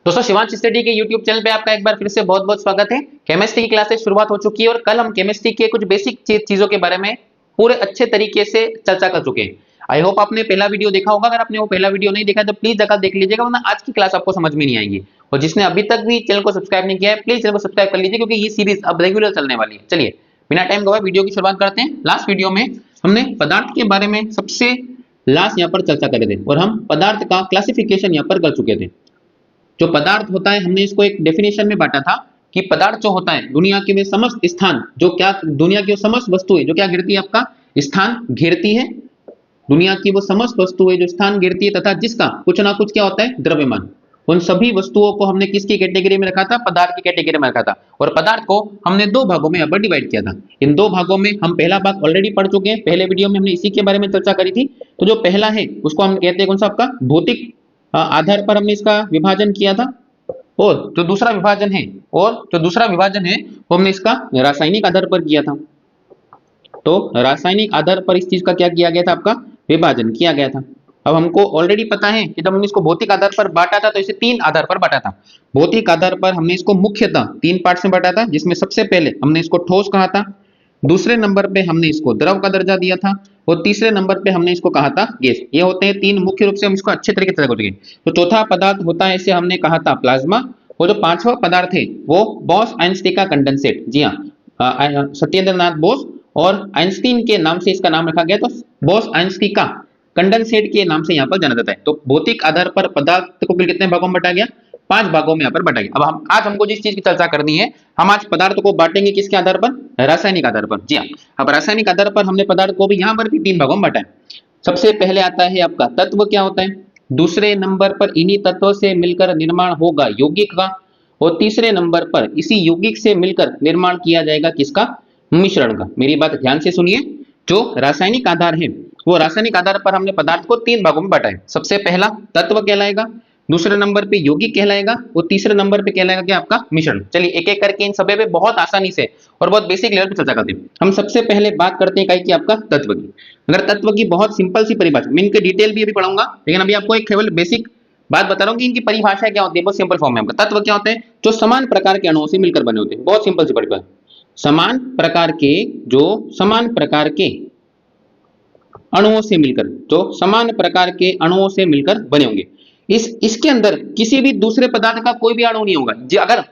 दोस्तों शिवांश स्टडी के YouTube channel पे आपका एक बार फिर से बहुत बहुत स्वागत है। केमिस्ट्री की क्लासेस शुरुआत हो चुकी है और कल हम केमिस्ट्री के कुछ बेसिक चीजों के बारे में पूरे अच्छे तरीके से चर्चा कर चुके हैं। आई होप आपने पहला वीडियो देखा होगा। अगर आपने वो पहला वीडियो नहीं देखा तो प्लीज जाकर देख लीजिएगा, वरना आज की क्लास आपको समझ में नहीं आएगी। और जिसने अभी तक भी चैनल को सब्सक्राइब नहीं किया है प्लीज चैनल को सब्सक्राइब कर लीजिए, क्योंकि ये सीरीज अब रेगुलर चलने वाली है। चलिए बिना टाइम गवाए वीडियो की शुरुआत करते हैं। लास्ट वीडियो में हमने पदार्थ के बारे में सबसे लास्ट यहाँ पर चर्चा करे थे और हम पदार्थ का क्लासिफिकेशन यहाँ पर कर चुके थे। जो पदार्थ होता है हमने इसको एक डेफिनेशन में बांटा था कि पदार्थ जो होता है दुनिया के में समस्त स्थान जो क्या दुनिया की समस्त वस्तुएं जो क्या गिरती है, आपका स्थान घेरती है। दुनिया की वो समस्त वस्तुएं जो स्थान घेरती है तथा जिसका कुछ ना कुछ क्या होता है, द्रव्यमान। उन सभी वस्तुओं को हमने किसकी कैटेगरी में रखा था, पदार्थ की कैटेगरी में रखा था। और पदार्थ को हमने दो भागों में यहाँ पर डिवाइड किया था। इन दो भागों में हम पहला भाग ऑलरेडी पढ़ चुके हैं, पहले वीडियो में हमने इसी के बारे में चर्चा करी थी। तो जो पहला है उसको हम कहते हैं कौन सा, आपका भौतिक आधार पर हमने इसका विभाजन किया था। और जो दूसरा विभाजन है वो हमने इसका रासायनिक आधार पर किया था। तो रासायनिक आधार पर इस चीज का क्या किया गया था, आपका विभाजन किया गया था। अब हमको ऑलरेडी पता है कि जब हमने इसको भौतिक आधार पर बांटा था तो इसे तीन आधार पर बांटा था। भौतिक आधार पर हमने इसको मुख्यतः तीन पार्ट में बांटा था, जिसमें सबसे पहले हमने इसको ठोस कहा था, दूसरे नंबर पे हमने इसको द्रव का दर्जा दिया था और तीसरे नंबर पे हमने इसको कहा था गैस। ये होते हैं तीन मुख्य रूप से हम इसको अच्छे तरीके से करेंगे। तो चौथा पदार्थ होता है, इसे हमने कहा था प्लाज्मा। और जो पांचवा पदार्थ है वो बोस-आइंस्टीन का कंडेंसेट। जी हाँ, सत्येंद्र नाथ बोस और आइंस्टीन के नाम से इसका नाम रखा गया। तो बोस-आइंस्टीन का कंडेंसेट के नाम से यहाँ पर जाना जाता है। तो भौतिक आधार पर पदार्थ को फिर कितने भागों में बांटा गया, पांच भागों में यहाँ पर बांटा गया। अब आज हमको जिस चीज की चर्चा करनी है, हम आज पदार्थ को बांटेंगे किसके आधार पर, रासायनिक आधार पर। जी हाँ, अब रासायनिक आधार पर हमने पदार्थ को भी यहाँ पर भी तीन भागों में बांटा है। सबसे पहले आता है आपका तत्व क्या होता है, दूसरे नंबर पर इन्हीं तत्वों से मिलकर निर्माण होगा यौगिक का, और तीसरे नंबर पर इसी यौगिक से मिलकर निर्माण किया जाएगा किसका, मिश्रण का। मेरी बात ध्यान से सुनिए। जो रासायनिक आधार है वो रासायनिक आधार पर हमने पदार्थ को तीन भागों में बांटा है। सबसे पहला तत्व कहलाएगा, दूसरे नंबर पे यौगिक कहलाएगा और तीसरे नंबर पे कहलाएगा क्या, आपका मिश्रण। चलिए एक एक करके इन सभी पे बहुत आसानी से और बहुत बेसिक लेवल पे चर्चा करते हैं। हम सबसे पहले बात करते हैं कि आपका तत्व की। अगर तत्व की बहुत सिंपल सी परिभाषा, मैं इनके डिटेल भी अभी पढ़ाऊंगा, लेकिन अभी आपको एक केवल बेसिक बात बता रहा हूँ कि इनकी परिभाषा क्या होती है। बहुत सिंपल फॉर्म में आपका तत्व क्या होते हैं, जो समान प्रकार के अणुओं से मिलकर बने होते हैं। बहुत सिंपल सी परिभाषा, समान प्रकार के अणुओं से मिलकर, जो समान प्रकार के अणुओं से मिलकर बने होंगे। इसके अंदर किसी भी दूसरे पदार्थ का कोई भी अणु नहीं होगा। अगर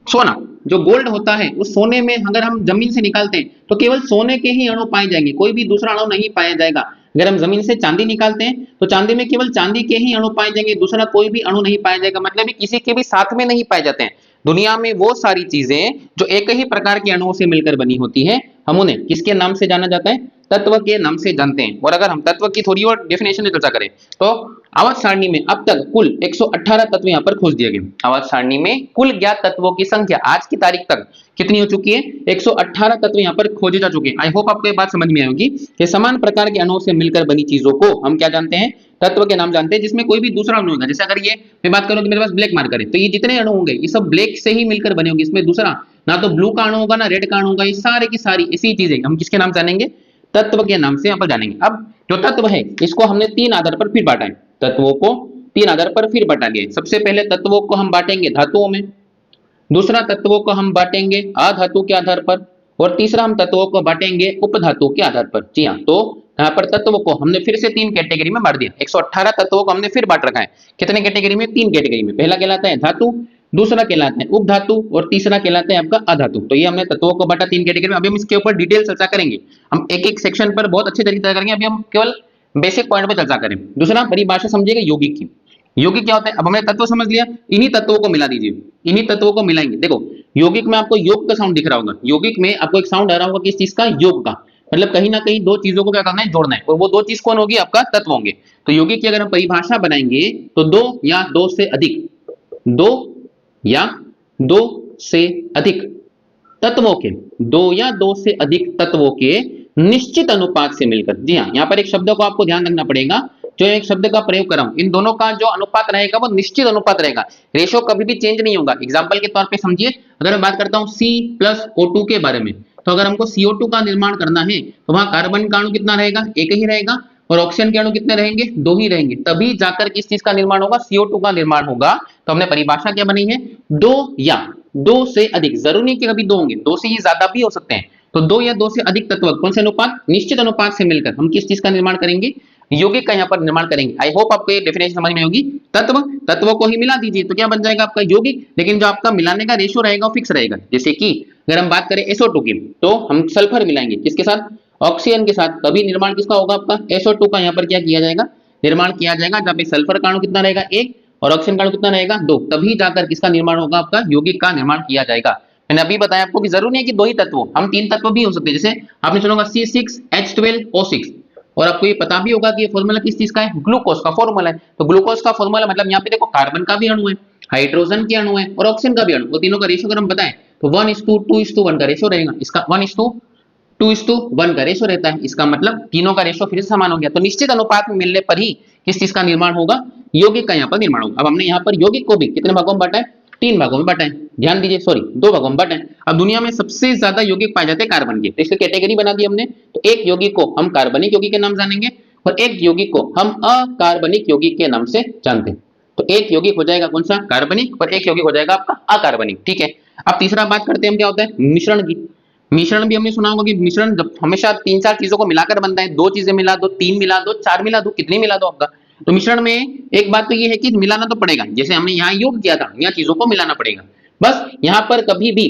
सोना जो गोल्ड होता है उस सोने में अगर हम जमीन से निकालते हैं तो केवल सोने के ही अणु पाए जाएंगे, कोई भी दूसरा अणु नहीं पाया जाएगा। अगर हम जमीन से चांदी निकालते हैं तो चांदी में केवल चांदी के ही अणु पाए जाएंगे, दूसरा कोई भी अणु नहीं पाया जाएगा। मतलब किसी के भी साथ में नहीं पाए जाते हैं। दुनिया में वो सारी चीजें जो एक ही प्रकार के अणुओं से मिलकर बनी होती है, हम उन्हें किसके नाम से जाना जाता है, तत्व के नाम से जानते हैं। और अगर हम तत्व की थोड़ी और डेफिनेशन में चर्चा करें तो आवर्त सारणी में अब तक कुल 118 तत्व यहाँ पर खोज दिए गए। आवर्त सारणी में कुल ज्ञात तत्वों की संख्या आज की तारीख तक कितनी हो चुकी है, 118 तत्व यहाँ पर खोजे जा चुके हैं। आई होप आपको ये बात समझ में आई होगी कि समान प्रकार के अणुओं से मिलकर बनी चीजों को हम क्या जानते हैं, तत्व के नाम जानते हैं, जिसमें कोई भी दूसरा अणु होगा। जैसे अगर ये मैं बात करूं कि मेरे पास ब्लैक मार्कर है तो ये जितने अणु होंगे ये सब ब्लैक से ही मिलकर बने होंगे। इसमें दूसरा ना तो ब्लू का अणु होगा ना रेड का अणु होगा। ये सारे की सारी इसी चीजें हम किसके नाम जानेंगे, तत्व के नाम से यहाँ पर जानेंगे। अब जो तत्व है इसको हमने तीन आधार पर फिर बांटा है। तत्वों को तीन आधार पर फिर बांटा गया। सबसे पहले तत्वों को हम बांटेंगे धातुओं में, दूसरा तत्वों को हम बांटेंगे अधातु के आधार पर, और तीसरा हम तत्वों को बांटेंगे उपधातु के आधार पर। जी हाँ, तो यहाँ पर तत्वों को हमने फिर से तीन कैटेगरी में बांट दिया। 118 तत्वों को हमने फिर बांट रखा है। कितने कैटेगरी में, तीन कैटेगरी में। पहला कहलाता है धातु, दूसरा कहलाता है उपधातु और तीसरा कहलाता है आपका अधातु। तो ये हमने तत्वों को बांटा तीन कैटेगरी में। अभी हम इसके ऊपर डिटेल चर्चा करेंगे, हम एक एक सेक्शन पर बहुत अच्छे तरीके से करेंगे। अभी हम केवल बेसिक पॉइंट पर चर्चा करें। दूसरा परिभाषा समझिएगा यौगिक की। यौगिक क्या होता है, अब हमने तत्व समझ लिया, इन्हीं तत्वों को मिला दीजिए, इन्हीं तत्वों को मिलाएंगे। देखो यौगिक में आपको योग का साउंड दिख रहा होगा, यौगिक में आपको एक साउंड आ रहा होगा किस चीज का, योग का। मतलब कहीं ना कहीं दो चीजों को क्या करना है, जोड़ना है, और वो दो चीज कौन होगी, आपका तत्व होंगे। तो यौगिक की अगर हम परिभाषा बनाएंगे तो दो या दो से अधिक तत्वों के, दो या दो से अधिक तत्वों के निश्चित अनुपात से मिलकर। जी हाँ, यहाँ पर एक शब्द को आपको ध्यान रखना पड़ेगा, जो एक शब्द का प्रयोग कर रहा हूं, इन दोनों का जो अनुपात रहेगा वो निश्चित अनुपात रहेगा। रेशो कभी भी चेंज नहीं होगा। एग्जांपल के तौर पे समझिए, अगर मैं बात करता हूं C+O2 के बारे में, तो अगर हमको CO2 का निर्माण करना है तो वहां कार्बन का अणु कितना रहेगा, एक ही रहेगा। और ऑक्सीजन के अणु कितने रहेंगे, 2 ही रहेंगे, तभी जाकर किस चीज का निर्माण होगा, CO2 का निर्माण होगा। तो हमने परिभाषा क्या बनी है, 2 या 2 से अधिक, जरूरी नहीं कि कभी 2 होंगे, 2 से ही ज्यादा भी हो सकते हैं। तो 2 या 2 से अधिक तत्व कौन से अनुपात, निश्चित अनुपात से मिलकर हम किस चीज का निर्माण करेंगे, यौगिक का यहाँ पर निर्माण करेंगे। आई होप आपको ये डेफिनेशन समझ में होगी। तत्व को ही मिला दीजिए तो क्या बन जाएगा आपका यौगिक, लेकिन जो आपका मिलाने का रेशियो रहेगा वो फिक्स रहेगा। जैसे कि अगर हम बात करें SO2 की, तो हम सल्फर मिलाएंगे किसके साथ, ऑक्सीजन के साथ, तभी निर्माण किसका होगा आपका, SO2 का यहाँ पर क्या किया जाएगा, निर्माण किया जाएगा, जहाँ पे सल्फर का अणु कितना रहेगा 1 और ऑक्सीजन का अणु कितना रहेगा 2, तभी जाकर किसका निर्माण होगा, आपका यौगिक का निर्माण किया जाएगा। मैंने अभी बताया आपको कि जरूरी नहीं है कि 2 ही तत्व, हम 3 तत्व भी हो सकते हैं। जैसे आपने सुना होगा C6H12O6, और आपको ये पता भी होगा कि ये फॉर्मूला किस चीज का है, ग्लूकोज का फॉर्मूला है। तो ग्लूकोज का फॉर्मूला मतलब यहाँ पे देखो कार्बन का भी अणु है, हाइड्रोजन के अणु है और ऑक्सीजन का भी अणु, तो तीनों का रेशियो अगर हम बताएं तो 1:2:1 का रेशियो रहेगा। इसका 1:2:1 का रेशियो रहता है, इसका मतलब तीनों का रेशियो फिर से समान हो गया। तो निश्चित अनुपात में मिलने पर ही किस चीज का निर्माण होगा, यौगिक का यहाँ पर निर्माण होगा। अब हमने यहाँ पर यौगिक को भी कितने भागों में बांटा है, 3 भागों में बांटा है, ध्यान दीजिए, सॉरी 2 भागों में बांटा है। अब दुनिया में सबसे ज्यादा यौगिक पाए जाते हैं कार्बन के, तो इसकी कैटेगरी बना दी हमने। तो एक यौगिक को हम कार्बनिक यौगिक के नाम जानेंगे और एक यौगिक को हम अकार्बनिक यौगिक के नाम से जानते हैं। तो एक यौगिक हो जाएगा कौन सा, कार्बनिक, और एक यौगिक हो जाएगा आपका अकार्बनिक, ठीक है। अब तीसरा बात करते हैं हम, क्या होता है मिश्रण की। मिश्रण भी हमने सुना होगा कि मिश्रण जब हमेशा 3-4 चीजों को मिलाकर बनता है, 2 चीजें मिला दो, 3 मिला दो, 4 मिला दो, कितनी मिला दो आपका। तो मिश्रण में एक बात तो ये है कि मिलाना तो पड़ेगा, जैसे हमने यहाँ योग किया था, यहाँ चीजों को मिलाना पड़ेगा। बस यहाँ पर कभी भी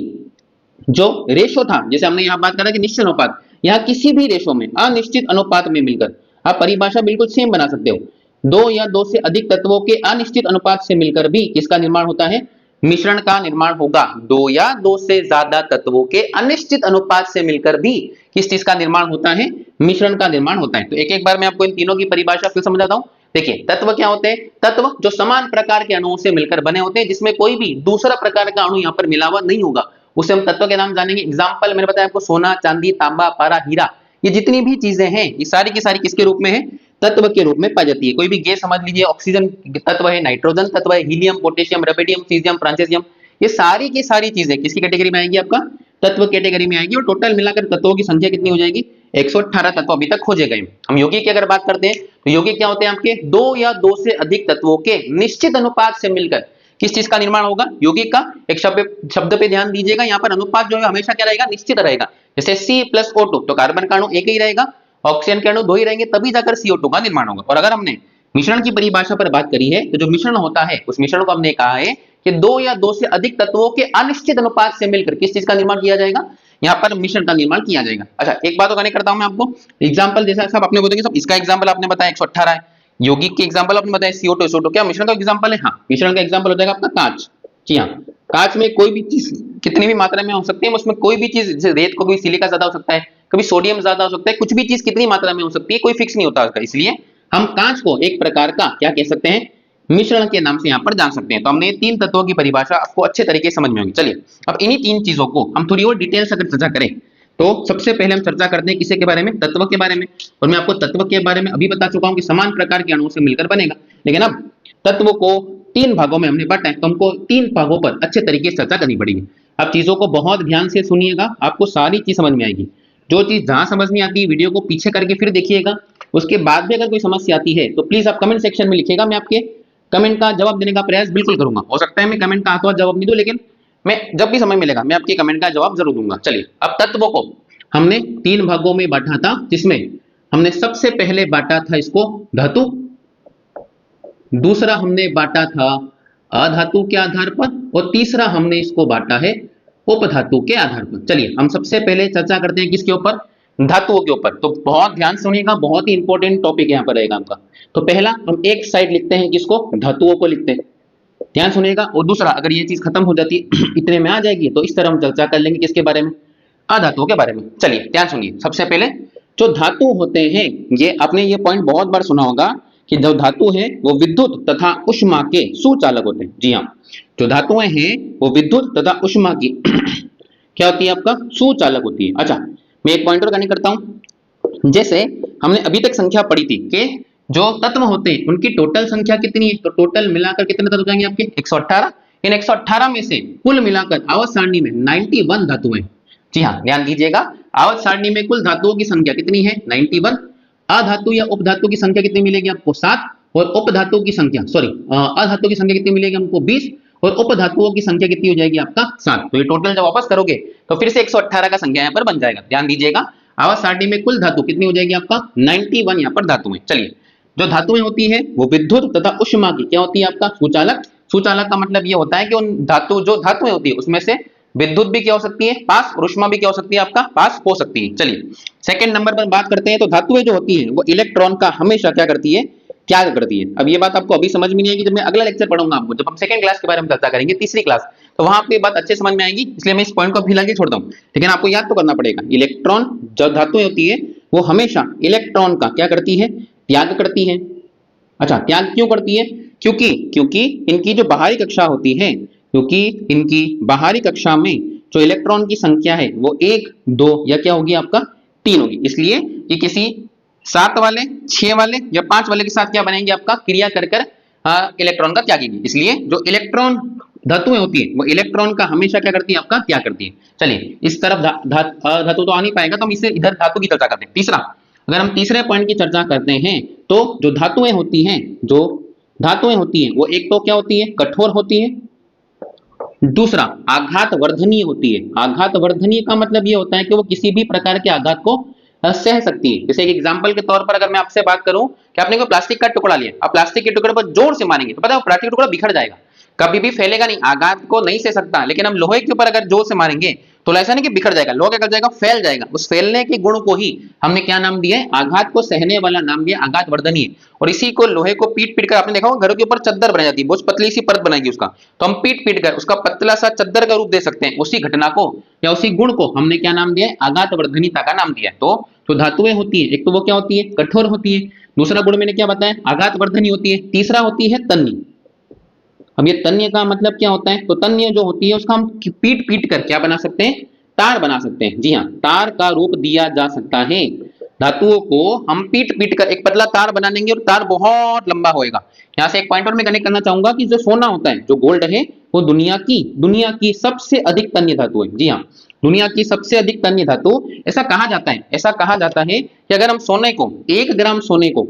जो रेशो था, जैसे हमने यहाँ बात करा कि निश्चित अनुपात, यहाँ किसी भी रेशो में अनिश्चित अनुपात में मिलकर आप परिभाषा बिल्कुल सेम बना सकते हो, 2 या 2 से अधिक तत्वों के अनिश्चित अनुपात से मिलकर भी किसका निर्माण होता है, मिश्रण का निर्माण होगा। 2 या 2 से ज्यादा तत्वों के अनिश्चित अनुपात से मिलकर भी किस चीज का निर्माण होता है, मिश्रण का निर्माण होता है। तो एक एक बार मैं आपको इन तीनों की परिभाषा फिर समझाता हूं। देखिए तत्व क्या होते हैं, तत्व जो समान प्रकार के अणुओं से मिलकर बने होते हैं, जिसमें कोई भी दूसरा प्रकार का अणु यहाँ पर मिला हुआ नहीं होगा, उसे हम तत्व के नाम जानेंगे। एग्जाम्पल मैंने बताया आपको, सोना, चांदी, तांबा, पारा, हीरा, ये जितनी भी चीजें हैं ये सारी की सारी किसके रूप में है, तत्व के रूप में पाई जाती है। कोई भी गैस समझ लीजिए, ऑक्सीजन तत्व है, नाइट्रोजन तत्व है, helium, potassium, radium, caesium, francium, ये सारी की सारी चीजें किसकी कैटेगरी में आएगी, आपका तत्व कैटेगरी में आएगी। और टोटल मिलाकर तत्वों की संख्या कितनी हो जाएगी, 118 तत्व अभी तक खोजे गए। हम यौगिक की अगर बात करते हैं तो यौगिक क्या होते हैं आपके, 2 या 2 से अधिक तत्वों के निश्चित अनुपात से मिलकर किस चीज का निर्माण होगा, यौगिक का। एक शब्द पे ध्यान दीजिएगा, यहाँ पर अनुपात जो है हमेशा क्या रहेगा, निश्चित रहेगा। जैसे C+O2, तो कार्बन का अणु एक ही रहेगा, ऑक्सीजन के अणु 2 ही रहेंगे, तभी जाकर CO2 का निर्माण होगा। और अगर हमने मिश्रण की परिभाषा पर बात करी है, तो जो मिश्रण होता है उस मिश्रण को हमने कहा है कि 2 या 2 से अधिक तत्वों के अनिश्चित अनुपात से मिलकर किस चीज का निर्माण किया जाएगा, यहाँ पर मिश्रण का निर्माण किया जाएगा। अच्छा एक बात और कनेक्ट करता हूं मैं आपको, एग्जांपल जैसा सब आपने बोलेंगे, सब इसका एग्जांपल आपने बताया 118 है, यौगिक के एग्जांपल आपने बताया CO2, SO2, क्या मिश्रण का एग्जांपल है, हाँ मिश्रण का एग्जांपल हो जाएगा आपका कांच। जी हाँ, कांच में कोई भी चीज कितनी भी मात्रा में हो सकती है, उसमें कोई भी चीज, जैसे रेत को कोई सिलिका ज्यादा हो सकता है, कभी सोडियम ज्यादा हो सकता है, कुछ भी चीज कितनी मात्रा में हो सकती है, कोई फिक्स नहीं होता उसका। इसलिए हम कांच को एक प्रकार का क्या कह सकते हैं, मिश्रण के नाम से यहाँ पर जान सकते हैं। तो हमने 3 तत्वों की परिभाषा आपको अच्छे तरीके से समझ में होगी। चलिए अब इन्हीं 3 चीजों को हम थोड़ी और डिटेल से अगर चर्चा करें, तो सबसे पहले हम चर्चा करते हैं किसी के बारे में, तत्व के बारे में। और मैं आपको तत्व के बारे में अभी बता चुका हूं कि समान प्रकार के अणुओं से मिलकर बनेगा, लेकिन अब तत्व को 3 भागों में हमने बांटा है, तो हमको 3 भागों पर अच्छे तरीके से चर्चा करनी पड़ेगी। अब चीजों को बहुत ध्यान से सुनिएगा, आपको सारी चीज समझ में आएगी। जो चीज जहां समझ नहीं आती वीडियो को पीछे करके फिर देखिएगा, उसके बाद भी अगर कोई समस्या आती है तो प्लीज आप कमेंट सेक्शन में लिखिएगा, मैं आपके कमेंट का जवाब देने का प्रयास बिल्कुल करूंगा। हो सकता है मैं कमेंट का हाथों हाथ जवाब नहीं दूं, लेकिन मैं जब भी समय मिलेगा मैं आपके कमेंट का जवाब जरूर दूंगा। चलिए अब तत्वों को हमने 3 भागों में बांटा था, जिसमें हमने सबसे पहले बांटा था इसको धातु, दूसरा हमने बांटा था अधातु के आधार पर, और तीसरा हमने इसको बांटा है उपधातु के आधार पर। चलिए हम सबसे पहले चर्चा करते हैं किसके ऊपर, धातुओं के ऊपर। तो बहुत ध्यान सुनिएगा, बहुत ही इंपॉर्टेंट टॉपिक यहाँ पर रहेगा आपका। तो पहला हम एक साइड लिखते हैं किसको, धातुओं को लिखते हैं, ध्यान सुनिएगा। और दूसरा अगर ये चीज खत्म हो जाती इतने में आ जाएगी, तो इस तरह हम चर्चा कर लेंगे किसके बारे में, अधातुओं के बारे में। चलिए ध्यान सुनिए, सबसे पहले जो धातु होते हैं, ये आपने ये पॉइंट बहुत बार सुना होगा कि जो धातु है वो विद्युत तथा उष्मा के सुचालक होते हैं। जी हाँ, जो धातुएं हैं वो विद्युत तथा उष्मा की क्या होती है, आपका सुचालक होती है। अच्छा मैं एक पॉइंट और कनेक्ट करता हूं, जैसे हमने अभी तक संख्या पढ़ी थी कि जो तत्व होते हैं उनकी टोटल संख्या कितनी है, तो टोटल मिलाकर कितने तत्व हो जाएंगे आपके 118। इन 118 में से कुल मिलाकर आवर्त सारणी में 91 धातुएं। जी हाँ ध्यान दीजिएगा, आवर्त सारणी में कुल धातुओं की संख्या कितनी है, 91। अधातु या उपधातु की संख्या कितनी मिलेगी आपको 7, और उपधातु की संख्या अधातु की संख्या कितनी मिलेगी हमको 20, और उपधातुओं की संख्या कितनी हो जाएगी आपका 7। तो ये टोटल जब वापस करोगे तो फिर से 118 का संख्या यहाँ पर बन जाएगा। ध्यान दीजिएगा, आवाज सारणी में कुल धातु कितनी हो जाएगी आपका 91 यहाँ पर धातु में। चलिए, जो धातुएं होती है वो विद्युत तथा उष्मा की क्या होती है आपका सुचालक। सुचालक का मतलब ये होता है कि उन धातुएं होती है उसमें से विद्युत भी क्या हो सकती है पास, और उष्मा भी क्या हो सकती है आपका पास हो सकती है। चलिए सेकंड नंबर पर बात करते हैं। तो धातुएं जो होती है वो इलेक्ट्रॉन का हमेशा क्या करती है, त्याग करती है। अब ये बात आपको अभी समझ में नहीं आएगी, जब मैं अगला लेक्चर पढ़ूंगा आपको, जब हम सेकंड क्लास के बारे में चर्चा करेंगे, तीसरी क्लास, तो वहां आपको ये बात अच्छे समझ में आएगी। इसलिए मैं इस पॉइंट को फिलहाल छोड़ता हूं, लेकिन आपको याद तो करना पड़ेगा। इलेक्ट्रॉन जो धातुएं होती है वो हमेशा इलेक्ट्रॉन का क्या करती है, त्याग करती है। अच्छा, त्याग क्यों करती है? क्योंकि इनकी जो बाहरी कक्षा होती है, क्योंकि इनकी बाहरी कक्षा में जो इलेक्ट्रॉन की संख्या है वो 1, 2 या क्या होगी आपका 3 होगी। इसलिए ये किसी 7 वाले, 6 वाले या 5 वाले के साथ क्या बनेंगे आपका क्रिया कर इलेक्ट्रॉन का त्यागेगी। इसलिए जो इलेक्ट्रॉन धातुएं होती है वो इलेक्ट्रॉन का हमेशा क्या करती है आपका त्याग करती है। चलिए इस तरफ धातु तो आ नहीं पाएगा, तो हम इसे इधर धातु की चर्चा करते हैं। तीसरा, अगर हम तीसरे पॉइंट की चर्चा करते हैं तो जो धातुएं होती हैं वो एक तो क्या होती है कठोर होती है, दूसरा आघात वर्धनीय होती है। आघात वर्धनीय का मतलब ये होता है कि वो किसी भी प्रकार के आघात को सह सकती है। जैसे एक एग्जांपल के तौर पर अगर मैं आपसे बात करूं कि आपने कोई प्लास्टिक का टुकड़ा लिया, आप प्लास्टिक के टुकड़े पर जोर से मारेंगे तो पता है वो प्लास्टिक टुकड़ा बिखर जाएगा, कभी भी फैलेगा नहीं, आघात को नहीं सह सकता। लेकिन हम लोहे के ऊपर अगर जोर से मारेंगे तो ऐसा नहीं कि बिखर जाएगा, लोहा क्या कर जाएगा फैल जाएगा। उस फैलने के गुण को ही हमने क्या नाम दिया है, आघात को सहने वाला नाम दिया आघात वर्धनीय। और इसी को लोहे को पीट पीट कर आपने देखा होगा घरों के ऊपर चद्दर बनाई जाती है, बहुत पतली सी परत बनाएगी उसका, तो हम पीट पीट कर उसका पतला सा चद्दर का रूप दे सकते हैं। उसी घटना को या उसी गुण को हमने क्या नाम दिया है, आघात वर्धनीयता का नाम दिया है। तो जो धातुएं होती है एक तो वो क्या होती है कठोर होती है, दूसरा गुण मैंने क्या बताया आघात वर्धनीय होती है, तीसरा होती है तन्य। अब ये तन्य का मतलब क्या होता है, तो तन्य जो होती है उसका हम पीट पीट कर क्या बना सकते हैं, तार बना सकते हैं। जी हाँ, तार का रूप दिया जा सकता है। धातुओं को हम पीट पीट कर एक पतला तार बना लेंगे और तार बहुत लंबा होएगा। यहाँ से एक पॉइंट और मैं कनेक्ट करना चाहूंगा कि जो सोना होता है, जो गोल्ड है, वो दुनिया की सबसे अधिक तन्य धातु है। जी हाँ, दुनिया की सबसे अधिक तन्य धातु। ऐसा कहा जाता है कि अगर हम सोने को 1 ग्राम सोने को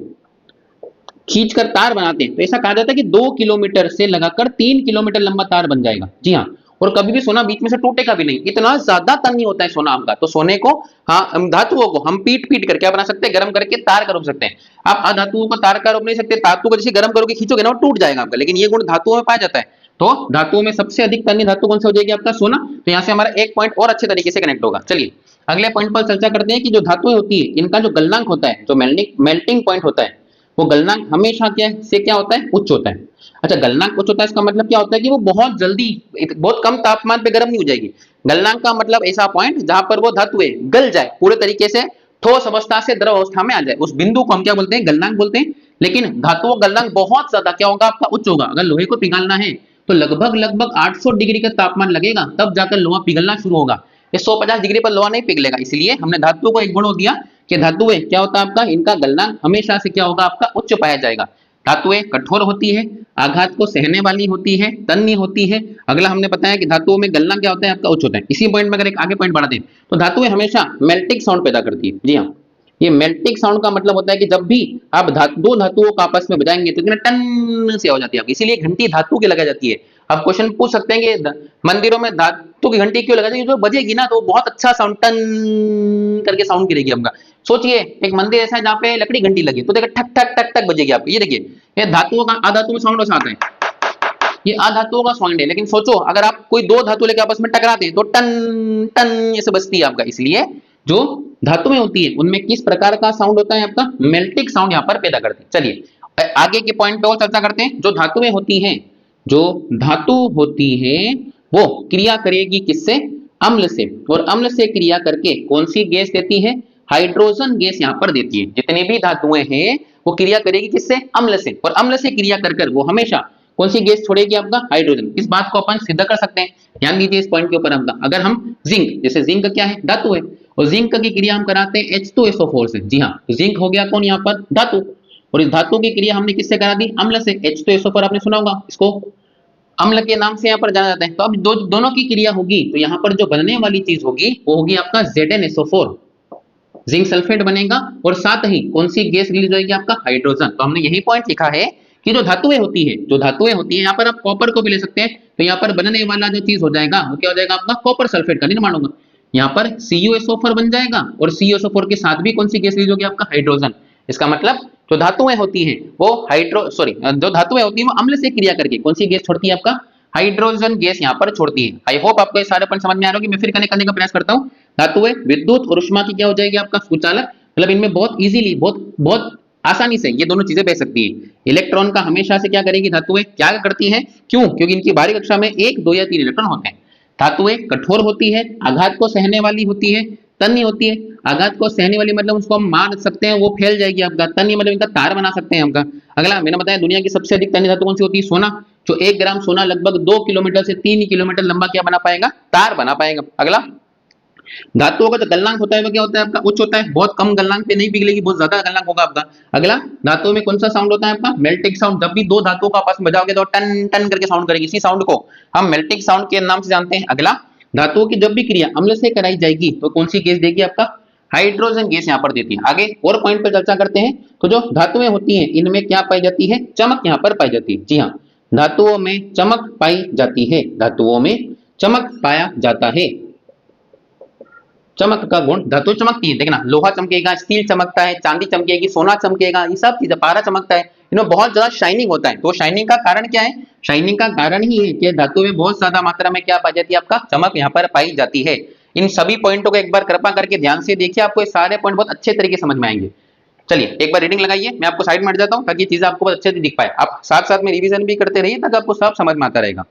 खींचकर तार बनाते हैं तो ऐसा कहा जाता है कि 2 किलोमीटर से लगाकर 3 किलोमीटर लंबा तार बन जाएगा। जी हाँ, और कभी भी सोना बीच में से टूटेगा भी नहीं, इतना ज्यादा तन्य होता है सोना आपका। तो सोने को धातुओं को हम पीट पीट कर क्या बना सकते हैं, गर्म करके तार का रूप सकते हैं। आप अधातुओं को तार का रूप नहीं सकते, धातु को जैसे गर्म करोगे खींचोगे ना वो टूट जाएगा आपका, लेकिन ये गुण धातुओं में पाया जाता है। तो धातुओं में सबसे अधिक तन्य धातु कौन सा हो जाएगी आपका सोना। तो यहाँ से हमारा एक पॉइंट और अच्छे तरीके से कनेक्ट होगा। चलिए अगले पॉइंट पर चर्चा करते हैं कि जो धातुएं होती है इनका जो गलनांक होता है, जो मेल्टिंग पॉइंट होता है, वो गलनांक हमेशा क्या होता है उच्च होता है। अच्छा, गलनांक उच्च होता है इसका मतलब क्या होता है कि वो बहुत जल्दी बहुत कम तापमान पे गर्म नहीं हो जाएगी। गलनांक का मतलब ऐसा पॉइंट जहां पर वो धातुएं गल जाए, पूरे तरीके से ठोस अवस्था से द्रव अवस्था में आ जाए, उस बिंदु को हम क्या बोलते हैं, गलनांक बोलते हैं। लेकिन धातुओं गलनांक बहुत ज्यादा क्या होगा आपका उच्च होगा। अगर लोहे को पिघालना है तो लगभग 800 डिग्री का तापमान लगेगा, तब जाकर लोहा पिघलना शुरू होगा। ये 150 डिग्री पर लोहा नहीं पिघलेगा। इसलिए हमने धातुओं को एक गुण दिया कि धातुएं क्या होता है आपका, इनका गलनांक हमेशा से क्या होगा आपका उच्च पाया जाएगा। धातुएं कठोर होती है, आघात को सहने वाली होती है, तन्य होती है। अगला हमने बताया कि धातुओं में गलनांक क्या होता है आपका उच्च होता है। इसी पॉइंट में अगर एक आगे पॉइंट बढ़ाते हैं तो धातुएं हमेशा मेल्टिंग साउंड पैदा करती है। जी हाँ, ये मेल्टिंग साउंड का मतलब होता है कि जब भी आप दो धातुओं को आपस में बजाएंगे तो टन से हो जाती है, इसीलिए घंटी धातु की लगाई जाती है। आप क्वेश्चन पूछ सकते हैं कि मंदिरों में धातु की घंटी क्यों लगाई जाती है, जो बजेगी ना तो बहुत अच्छा साउंड टन करके साउंड करेगी आपका। सोचिए एक मंदिर ऐसा है जहाँ पे लकड़ी घंटी लगी तो देखिए ठक ठक ठक ठक बजेगी आपको। ये देखिए ये धातुओं का अधातु में साउंड आता है, ये अधातुओं का साउंड है। लेकिन सोचो अगर आप कोई दो धातु लेके आपस में टकराते हैं तो टन टन ऐसे बजती है आपका। इसलिए जो धातुएं होती है उनमें किस प्रकार का साउंड होता है आपका, मेल्टिंग साउंड यहाँ पर पैदा करते हैं। चलिए आगे के पॉइंट पे और चर्चा करते हैं। जो धातुएं होती हैं, जो धातु होती है वो क्रिया करेगी किससे, अम्ल से, और अम्ल से क्रिया करके कौन सी गैस देती है, हाइड्रोजन गैस यहाँ पर देती है। जितनी भी धातुएं हैं वो क्रिया करेगी किससे, अम्ल से, और अम्ल से क्रिया कर वो हमेशा कौन सी गैस छोड़ेगी आपका, हाइड्रोजन। इस बात को अपन सिद्ध कर सकते हैं। ध्यान दीजिए इस पॉइंट के ऊपर हम अगर हम जिंक, जैसे जिंक क्या है धातु है, और जिंक की क्रिया हम कराते हैं H2SO4 से। जी हाँ, जिंक हो गया कौन यहाँ पर धातु, और इस धातु की क्रिया हमने किससे करा दी, अम्ल से। H2SO4 आपने सुना होगा, इसको अम्ल के नाम से यहाँ पर जाना जाता है। तो अब दोनों की क्रिया होगी तो यहाँ पर जो बनने वाली चीज होगी वो होगी आपका ZnSO4। जिंक सल्फेट बनेगा और साथ ही कौन सी गैस रिलीज होगी आपका, हाइड्रोजन। तो हमने यही पॉइंट लिखा है कि जो धातुएं होती है, जो धातुएं होती है, यहाँ पर आप कॉपर को भी ले सकते हैं, तो यहाँ पर बनने वाला जो चीज हो जाएगा वो क्या हो जाएगा आपका, कॉपर सल्फेट का निर्माण होगा। यहाँ पर CuSO4 बन जाएगा और CuSO4 के साथ भी कौन सी गैस रिलीज होगी आपका, हाइड्रोजन। इसका मतलब जो धातुएं होती हैं वो जो धातुएं होती हैं वो अम्ल से क्रिया करके कौन सी गैस छोड़ती है आपका, हाइड्रोजन गैस यहाँ पर छोड़ती है। आई होप आपको ये सारे पॉइंट समझ में आ रहे होंगे। मैं फिर कनेक्ट करने का प्रयास करता हूँ। धातुएं विद्युत और ऊष्मा की क्या हो जाएगी आपका, सुचालक। मतलब इनमें बहुत इजीली, बहुत बहुत आसानी से ये दोनों चीजें बह सकती है। इलेक्ट्रॉन का हमेशा से क्या करेगी धातुएं, क्या करती हैं, क्यों, क्योंकि इनकी बाहरी कक्षा में 1, 2 या 3 इलेक्ट्रॉन होते हैं। धातुएं कठोर होती है, आघात को सहने वाली होती है, तन्य होती है। आघात को सहने वाली मतलब उसको हम मार सकते हैं, वो फैल जाएगी आपका। तन्य मतलब इनका तार बना सकते हैं आपका। अगला मैंने बताया दुनिया की सबसे अधिक तन्य धातु कौन सी होती है, सोना। जो 1 ग्राम सोना लगभग 2 किलोमीटर से 3 किलोमीटर लंबा क्या बना पाएगा, तार बना पाएगा। अगला धातुओं का जो गलनांक होता है वो क्या होता है आपका, उच्च होता है। बहुत कम गलनांक पे नहीं पिघलेगी, बहुत ज्यादा गलनांक होगा आपका। अगला धातुओं में कौन सा साउंड होता है आपका, मेल्टिंग साउंड। जब भी दो धातुओं का आपस में बजाओगे तो टन टन करके साउंड करेगी, इसी साउंड को हम मेल्टिंग साउंड के नाम से जानते हैं। अगला धातुओं की जब भी क्रिया अम्ल से कराई जाएगी तो कौन सी गैस देगी आपका, हाइड्रोजन गैस यहाँ पर देती है। आगे और पॉइंट पर चर्चा करते हैं। तो जो धातुएं होती हैं इनमें क्या पाई जाती है, चमक यहाँ पर पाई जाती है। जी हाँ, धातुओं में चमक पाई जाती है, धातुओं में चमक पाया जाता है। चमक का गुण, धातु चमकती है, देखना लोहा चमकेगा, स्टील चमकता है, चांदी चमकेगी, सोना चमकेगा, ये सब चीजें, पारा चमकता है, इनमें बहुत ज्यादा शाइनिंग होता है। तो शाइनिंग का कारण क्या है, शाइनिंग का कारण ही है कि धातु में बहुत ज्यादा मात्रा में क्या पाई जाती है आपका, चमक यहाँ पर पाई जाती है। इन सभी पॉइंटों को एक बार कृपा करके ध्यान से देखिए, आपको ये सारे पॉइंट बहुत अच्छे तरीके समझ में आएंगे। चलिए एक बार रीडिंग लगाइए, मैं आपको साइड में हट जाता हूँ ताकि चीजें आपको बहुत अच्छे से दिख पाए। आप साथ साथ में रिवीजन भी करते रहिए ताकि आपको सब समझ में आता रहेगा।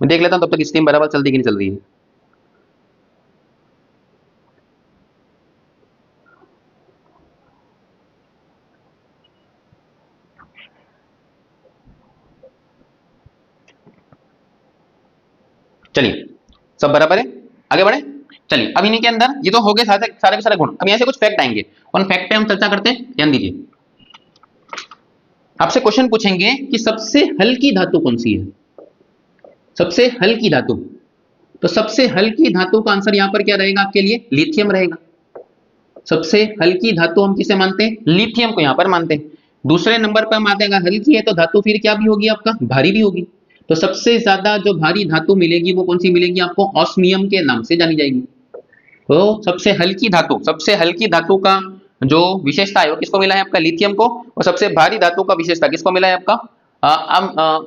मैं देख लेता हूँ तब तक स्क्रीन बराबर चलती कि नहीं चल रही है। चलिए सब बराबर है, आगे बढ़े। चलिए अब इन्हीं के अंदर ये तो हो गए सारे सारे के सारे गुण। अब यहाँ से कुछ फैक्ट आएंगे, उन फैक्ट पे हम चर्चा करते हैं, ध्यान दीजिए। आपसे क्वेश्चन पूछेंगे कि सबसे हल्की धातु कौन सी है, सबसे हल्की धातु। तो सबसे हल्की धातु का आंसर यहाँ पर क्या रहेगा आपके लिए, लिथियम रहेगा। सबसे हल्की धातु हम किसे मानते हैं, लिथियम को यहाँ पर मानते हैं। दूसरे नंबर पर हम आते हैं, अगर हल्की है तो धातु फिर क्या भी होगी आपका, भारी भी होगी। तो सबसे ज्यादा जो भारी धातु मिलेगी वो कौन सी मिलेगी आपको, ऑस्मियम के नाम से जानी जाएगी। तो सबसे हल्की धातु, सबसे हल्की धातु का जो विशेषता है वो किसको मिला है आपका, लिथियम को। और सबसे भारी धातु का विशेषता किसको मिला है आपका,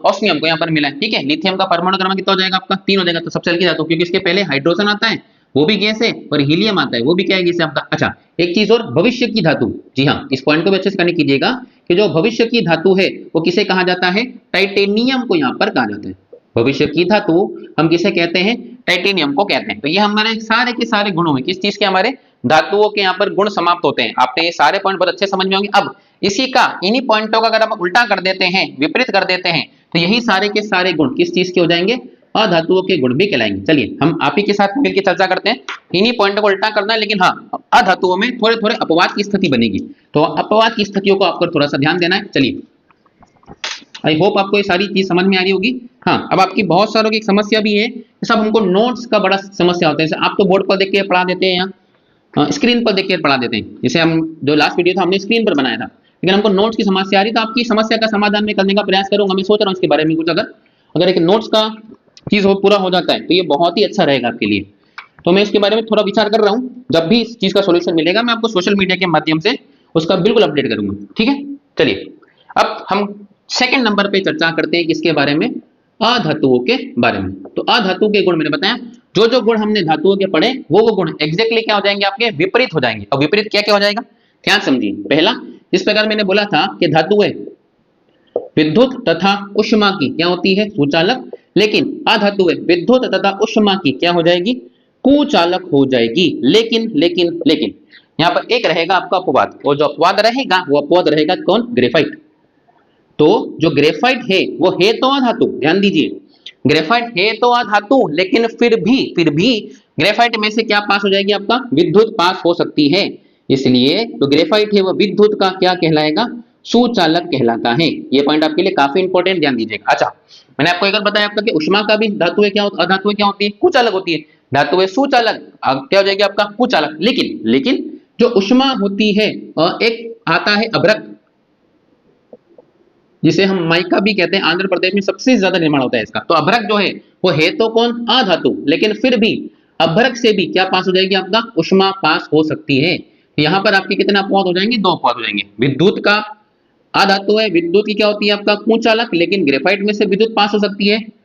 ऑस्मियम को यहाँ पर मिला है। ठीक है, लिथियम का परमाणु क्रमांक कितना हो जाएगा आपका, 3 हो जाएगा। तो सबसे हल्की धातु, क्योंकि इसके पहले हाइड्रोजन आता है वो भी गैस है, और हीलियम आता है वो भी क्या है, गैस है आपका। अच्छा एक चीज और, भविष्य की धातु। जी हाँ, इस पॉइंट को भी अच्छे से कनेक्ट कीजिएगा कि जो भविष्य की धातु है वो किसे कहा जाता है, टाइटेनियम को यहाँ पर कहा जाता है। भविष्य की धातु हम किसे कहते हैं, टाइटेनियम को कहते हैं। तो ये हमारे सारे के सारे गुणों में किस चीज के, हमारे धातुओं के यहाँ पर गुण समाप्त होते हैं। आपने ये सारे पॉइंट बहुत अच्छे समझ में होंगे। अब इसी का, इन्हीं पॉइंटों का अगर आप उल्टा कर देते हैं, विपरीत कर देते हैं, तो यही सारे के सारे गुण किस चीज के हो जाएंगे, अधातुओं के गुण भी कहलाएंगे। चलिए हम आप ही के साथ मिलकर चर्चा करते हैं। इन्हीं पॉइंटों को उल्टा करना है, लेकिन हाँ अधातुओं में थोड़े थोड़े अपवाद की स्थिति बनेगी, तो अपवाद की स्थितियों को आपको थोड़ा सा ध्यान देना है। चलिए आई होप आपको ये सारी चीज समझ में आ रही होगी। हाँ अब आपकी बहुत सारों की एक समस्या भी है, सब हमको नोट्स का बड़ा समस्या होता है। जैसे आप तो बोर्ड पर देख के पढ़ा देते हैं या स्क्रीन पर देख के पढ़ा देते हैं। जैसे हम जो लास्ट वीडियो था हमने स्क्रीन पर बनाया था, लेकिन हमको नोट्स की समस्या आ रही, तो आपकी समस्या का समाधान में करने का प्रयास करूंगा। मैं सोच रहा हूँ इसके बारे में कुछ, अगर एक नोट्स का चीज हो पूरा हो जाता है तो ये बहुत ही अच्छा रहेगा आपके लिए। तो मैं इसके बारे में थोड़ा विचार कर रहा हूँ। जब भी इस चीज का सोल्यूशन मिलेगा मैं आपको सोशल मीडिया के माध्यम से उसका बिल्कुल अपडेट करूंगा। ठीक है, चलिए अब हम सेकंड नंबर पे चर्चा करते हैं किसके बारे में, अधातुओं के बारे में। तो अधातु के गुण मैंने बताया, जो जो गुण हमने धातुओं के पढ़े वो गुण एग्जैक्टली क्या हो जाएंगे आपके, विपरीत हो जाएंगे। और विपरीत क्या क्या हो जाएगा, ध्यान समझिए। पहला, इस प्रकार मैंने बोला था कि धातुएं विद्युत तथा उष्मा की क्या होती है, सुचालक, लेकिन अधातुएं विद्युत तथा उष्मा की क्या हो जाएगी, कुचालक हो जाएगी। लेकिन लेकिन लेकिन यहाँ पर एक रहेगा आपका अपवाद, और जो अपवाद रहेगा वो अपवाद रहेगा कौन, ग्रेफाइट। तो जो ग्रेफाइट है वो है तो अधातु, ध्यान दीजिए, ग्रेफाइट है तो अधातु, लेकिन फिर भी ग्रेफाइट में से क्या पास हो जाएगी आपका, विद्युत पास हो सकती है। इसलिए जो ग्रेफाइट है वो विद्युत का क्या कहलाएगा, सुचालक कहलाता है। ये पॉइंट आपके लिए काफी इंपॉर्टेंट, ध्यान दीजिएगा। अच्छा मैंने आपको एक बार बताया आपका कि उष्मा का भी धातु क्या, अधातु क्या होती है, कुचालक होती है। धातु है सुचालक, क्या हो जाएगी आपका कुचालक। लेकिन जो ऊष्मा होती है एक आता है अभ्रक, जिसे हम माइका भी कहते हैं। आंध्र प्रदेश में सबसे ज्यादा निर्माण होता है इसका। तो अभ्रक जो है वो है तो कौन, अधातु, लेकिन फिर भी अभ्रक से भी क्या पास हो जाएगी आपका, ऊष्मा पास हो सकती है। तो यहां पर आपके कितने अपवाद हो जाएंगे, 2 अपवाद हो जाएंगे। विद्युत का अधातु है, विद्युत की क्या होती है आपका कुचालक, लेकिन ग्रेफाइट में से विद्युत पास हो सकती है।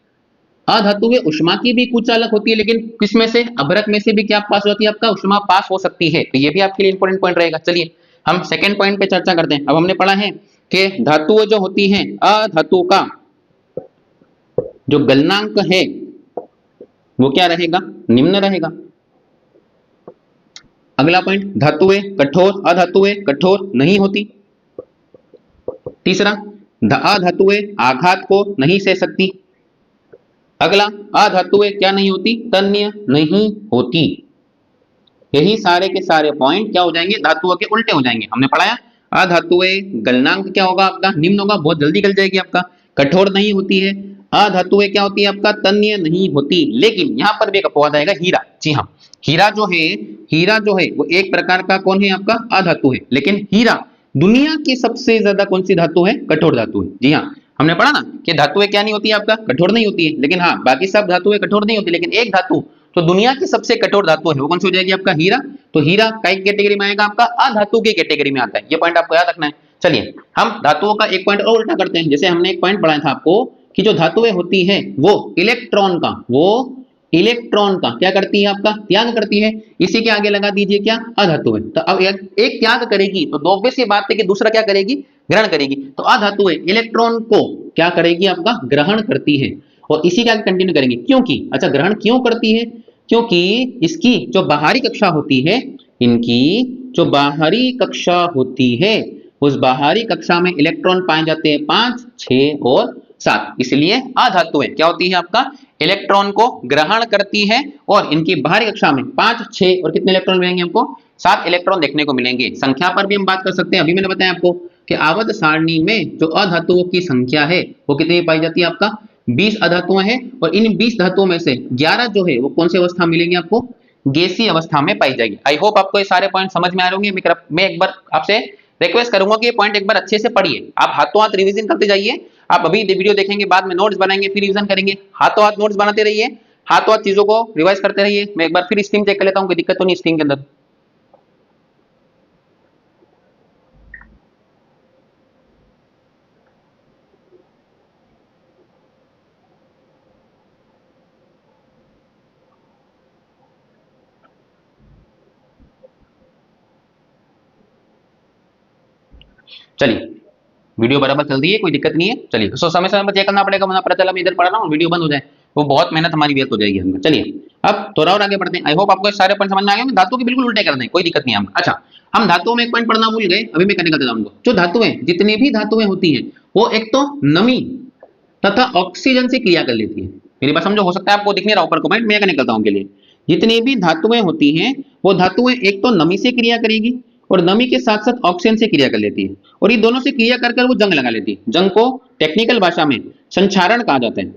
अधातु है, ऊष्मा की भी कुचालक होती है, लेकिन किसमें से, अभ्रक में से भी क्या पास होती है आपका, ऊष्मा पास हो सकती है। तो ये भी आपके लिए इंपॉर्टेंट पॉइंट रहेगा। चलिए हम सेकंड पॉइंट पे चर्चा करते हैं। अब हमने पढ़ा है कि धातुएं जो होती हैं, अधातु का जो गलनांक है वो क्या रहेगा, निम्न रहेगा। अगला पॉइंट, धातुएं कठोर, अधातुएं कठोर नहीं होती। तीसरा, अधातुएं आघात को नहीं सह सकती। अगला, अधातुएं क्या नहीं होती, तन्य नहीं होती। यही सारे के सारे पॉइंट क्या हो जाएंगे, धातुओं के उल्टे हो जाएंगे। हमने पढ़ाया अधातुएं गलनांक क्या होगा आपका, निम्न होगा, बहुत जल्दी गल जाएगी आपका। कठोर नहीं होती है। अधातुएं क्या होती है आपका, तन्य नहीं होती। लेकिन यहां पर भी एक अपवाद आएगा, हीरा। जी हाँ, हीरा जो है वो एक प्रकार का कौन है आपका, अधातु है। लेकिन हीरा दुनिया की सबसे ज्यादा कौन सी धातु है, कठोर धातु है। जी हाँ, हमने पढ़ा ना कि धातुएं क्या नहीं होती है आपका, कठोर नहीं होती है। लेकिन हाँ, बाकी सब धातुएं कठोर नहीं होती, लेकिन एक धातु तो दुनिया की सबसे कठोर धातु है, वो कौन सी हो जाएगी आपका, हीरा। तो हीरा कई कैटेगरी में आएगा आपका, अधातु की कैटेगरी में आता है। ये पॉइंट आपको याद रखना है। चलिए हम धातुओं का एक पॉइंट और उल्टा करते हैं। जैसे हमने एक पॉइंट पढ़ाया था आपको कि जो धातुएं होती है वो इलेक्ट्रॉन का क्या करती है आपका, त्याग करती है। इसी के आगे लगा दीजिए क्या, अधातु है। तो अब एक त्याग करेगी तो ऑब्वियस सी बात है कि दूसरा क्या करेगी, ग्रहण करेगी। तो अधातु है इलेक्ट्रॉन को क्या करेगी आपका, ग्रहण करती है। और इसी के आगे कंटिन्यू करेंगे, क्योंकि अच्छा ग्रहण क्यों करती है, क्योंकि इसकी जो बाहरी कक्षा होती है, इनकी जो बाहरी कक्षा होती है, उस बाहरी कक्षा में इलेक्ट्रॉन पाए जाते हैं 5, 6 और 7। इसलिए अधातुएं क्या होती है आपका, इलेक्ट्रॉन को ग्रहण करती है। और इनकी बाहरी कक्षा में 5, 6 और कितने इलेक्ट्रॉन मिलेंगे हमको, 7 इलेक्ट्रॉन देखने को मिलेंगे। संख्या पर भी हम बात कर सकते हैं। अभी मैंने बताया आपको कि आवर्त सारणी में जो अधातुओं की संख्या है वो कितनी पाई जाती है आपका, 20 अधातुएं हैं। और इन 20 धातुओं में से 11 जो है वो कौन सी अवस्था मिलेंगे आपको, गैसीय अवस्था में पाई जाएगी। आई होप आपको ये सारे पॉइंट समझ में आ रहे होंगे। मैं एक बार आपसे रिक्वेस्ट करूंगा कि ये पॉइंट एक बार अच्छे से पढ़िए। आप हाथों हाथ रिवीजन करते जाइए। आप अभी वीडियो देखेंगे, बाद में नोट्स बनाएंगे, फिर रिवीजन करेंगे। हाथों हाथ नोट्स बनाते रहिए, हाथों हाथ चीजों को रिवाइज करते रहिए। मैं एक बार फिर स्क्रीन चेक कर लेता हूँ, कोई दिक्कत तो नहीं स्क्रीन के अंदर। चलिए वीडियो बराबर चल रही है, कोई दिक्कत नहीं है। चलिए तो समय समय पर चेक करना पड़ेगा, वरना पता चला मैं इधर पढ़ रहा हूँ वीडियो बंद हो जाए, वो बहुत मेहनत हमारी व्यर्थ हो जाएगी हमको। चलिए अब थोड़ा और आगे बढ़ते हैं। आई होप आपको सारे पॉइंट समझ में आ गए। धातु के बिल्कुल उल्टे कर दें, कोई दिक्कत नहीं है हम। अच्छा, हम धातुओं में एक पॉइंट पढ़ना भूल गए, अभी मैं करने का उनको। जो धातुएं, जितनी भी धातुएं होती हैं वो एक तो नमी तथा ऑक्सीजन से क्रिया कर लेती है। मेरी बात समझो, हो सकता है आपको दिख नहीं रहा ऊपर कमेंट, मैं निकलता हूं के लिए। जितनी भी धातुएं होती हैं वो धातुएं एक तो नमी से क्रिया करेगी और नमी के साथ साथ ऑक्सीजन से क्रिया कर लेती है। और ये दोनों से क्रिया कर वो जंग लगा लेती है। जंग को टेक्निकल भाषा में संक्षारण कहा जाता है।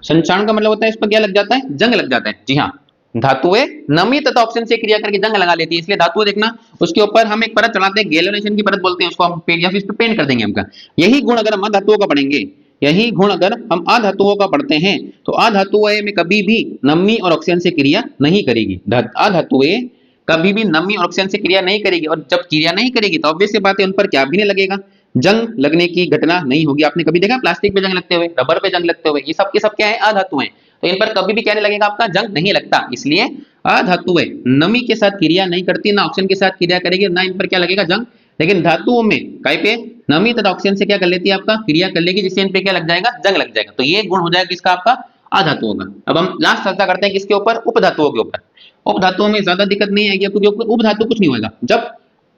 संक्षारण का मतलब होता है इस पर क्या लग जाता है, जंग लग जाता है। जी हाँ, धातुएं नमी तथा ऑक्सीजन से क्रिया करके जंग लगा लेती है। इसलिए धातुएं देखना, उसके ऊपर हम एक परत चढ़ाते हैं, गैल्वेनाइजेशन की परत बोलते हैं उसको, हम या फिर इस पे पेंट कर देंगे हमका। यही गुण अगर हम धातुओं का पढ़ेंगे, यही गुण अगर हम अधातुओं का पढ़ते हैं, तो अधातुएं में कभी भी नमी और ऑक्सीजन से क्रिया नहीं करेगी। अधातुएं कभी भी नमी और ऑक्सीजन से क्रिया नहीं करेगी। और जब क्रिया नहीं करेगी तो ऑब्वियस सी बात है उन पर क्या भी नहीं लगेगा, जंग लगने की घटना नहीं होगी। आपने कभी देखा प्लास्टिक पे जंग लगते हुए, रबर पे जंग लगते हुए? ये सब के सब क्या है, अधातुएं। तो इन पर कभी भी क्या नहीं लगेगा आपका, जंग नहीं लगता। इसलिए अधातुएं नमी के साथ क्रिया नहीं करती, ना ऑक्सीजन के साथ क्रिया करेगी, ना इन पर क्या लगेगा, जंग। लेकिन धातुओं में कहीं पे नमी तथा ऑक्सीजन से क्या कर लेती है आपका, क्रिया कर लेगी, जिससे इन पे क्या लग जाएगा, जंग लग जाएगा। तो ये गुण हो जाएगा किसका, आपका अधातुओं का। अब हम लास्ट चर्चा करते हैं किसके ऊपर, उपधातुओं के ऊपर। उपधातुओं में ज्यादा दिक्कत नहीं आएगी, क्योंकि उपधातु कुछ नहीं होगा जब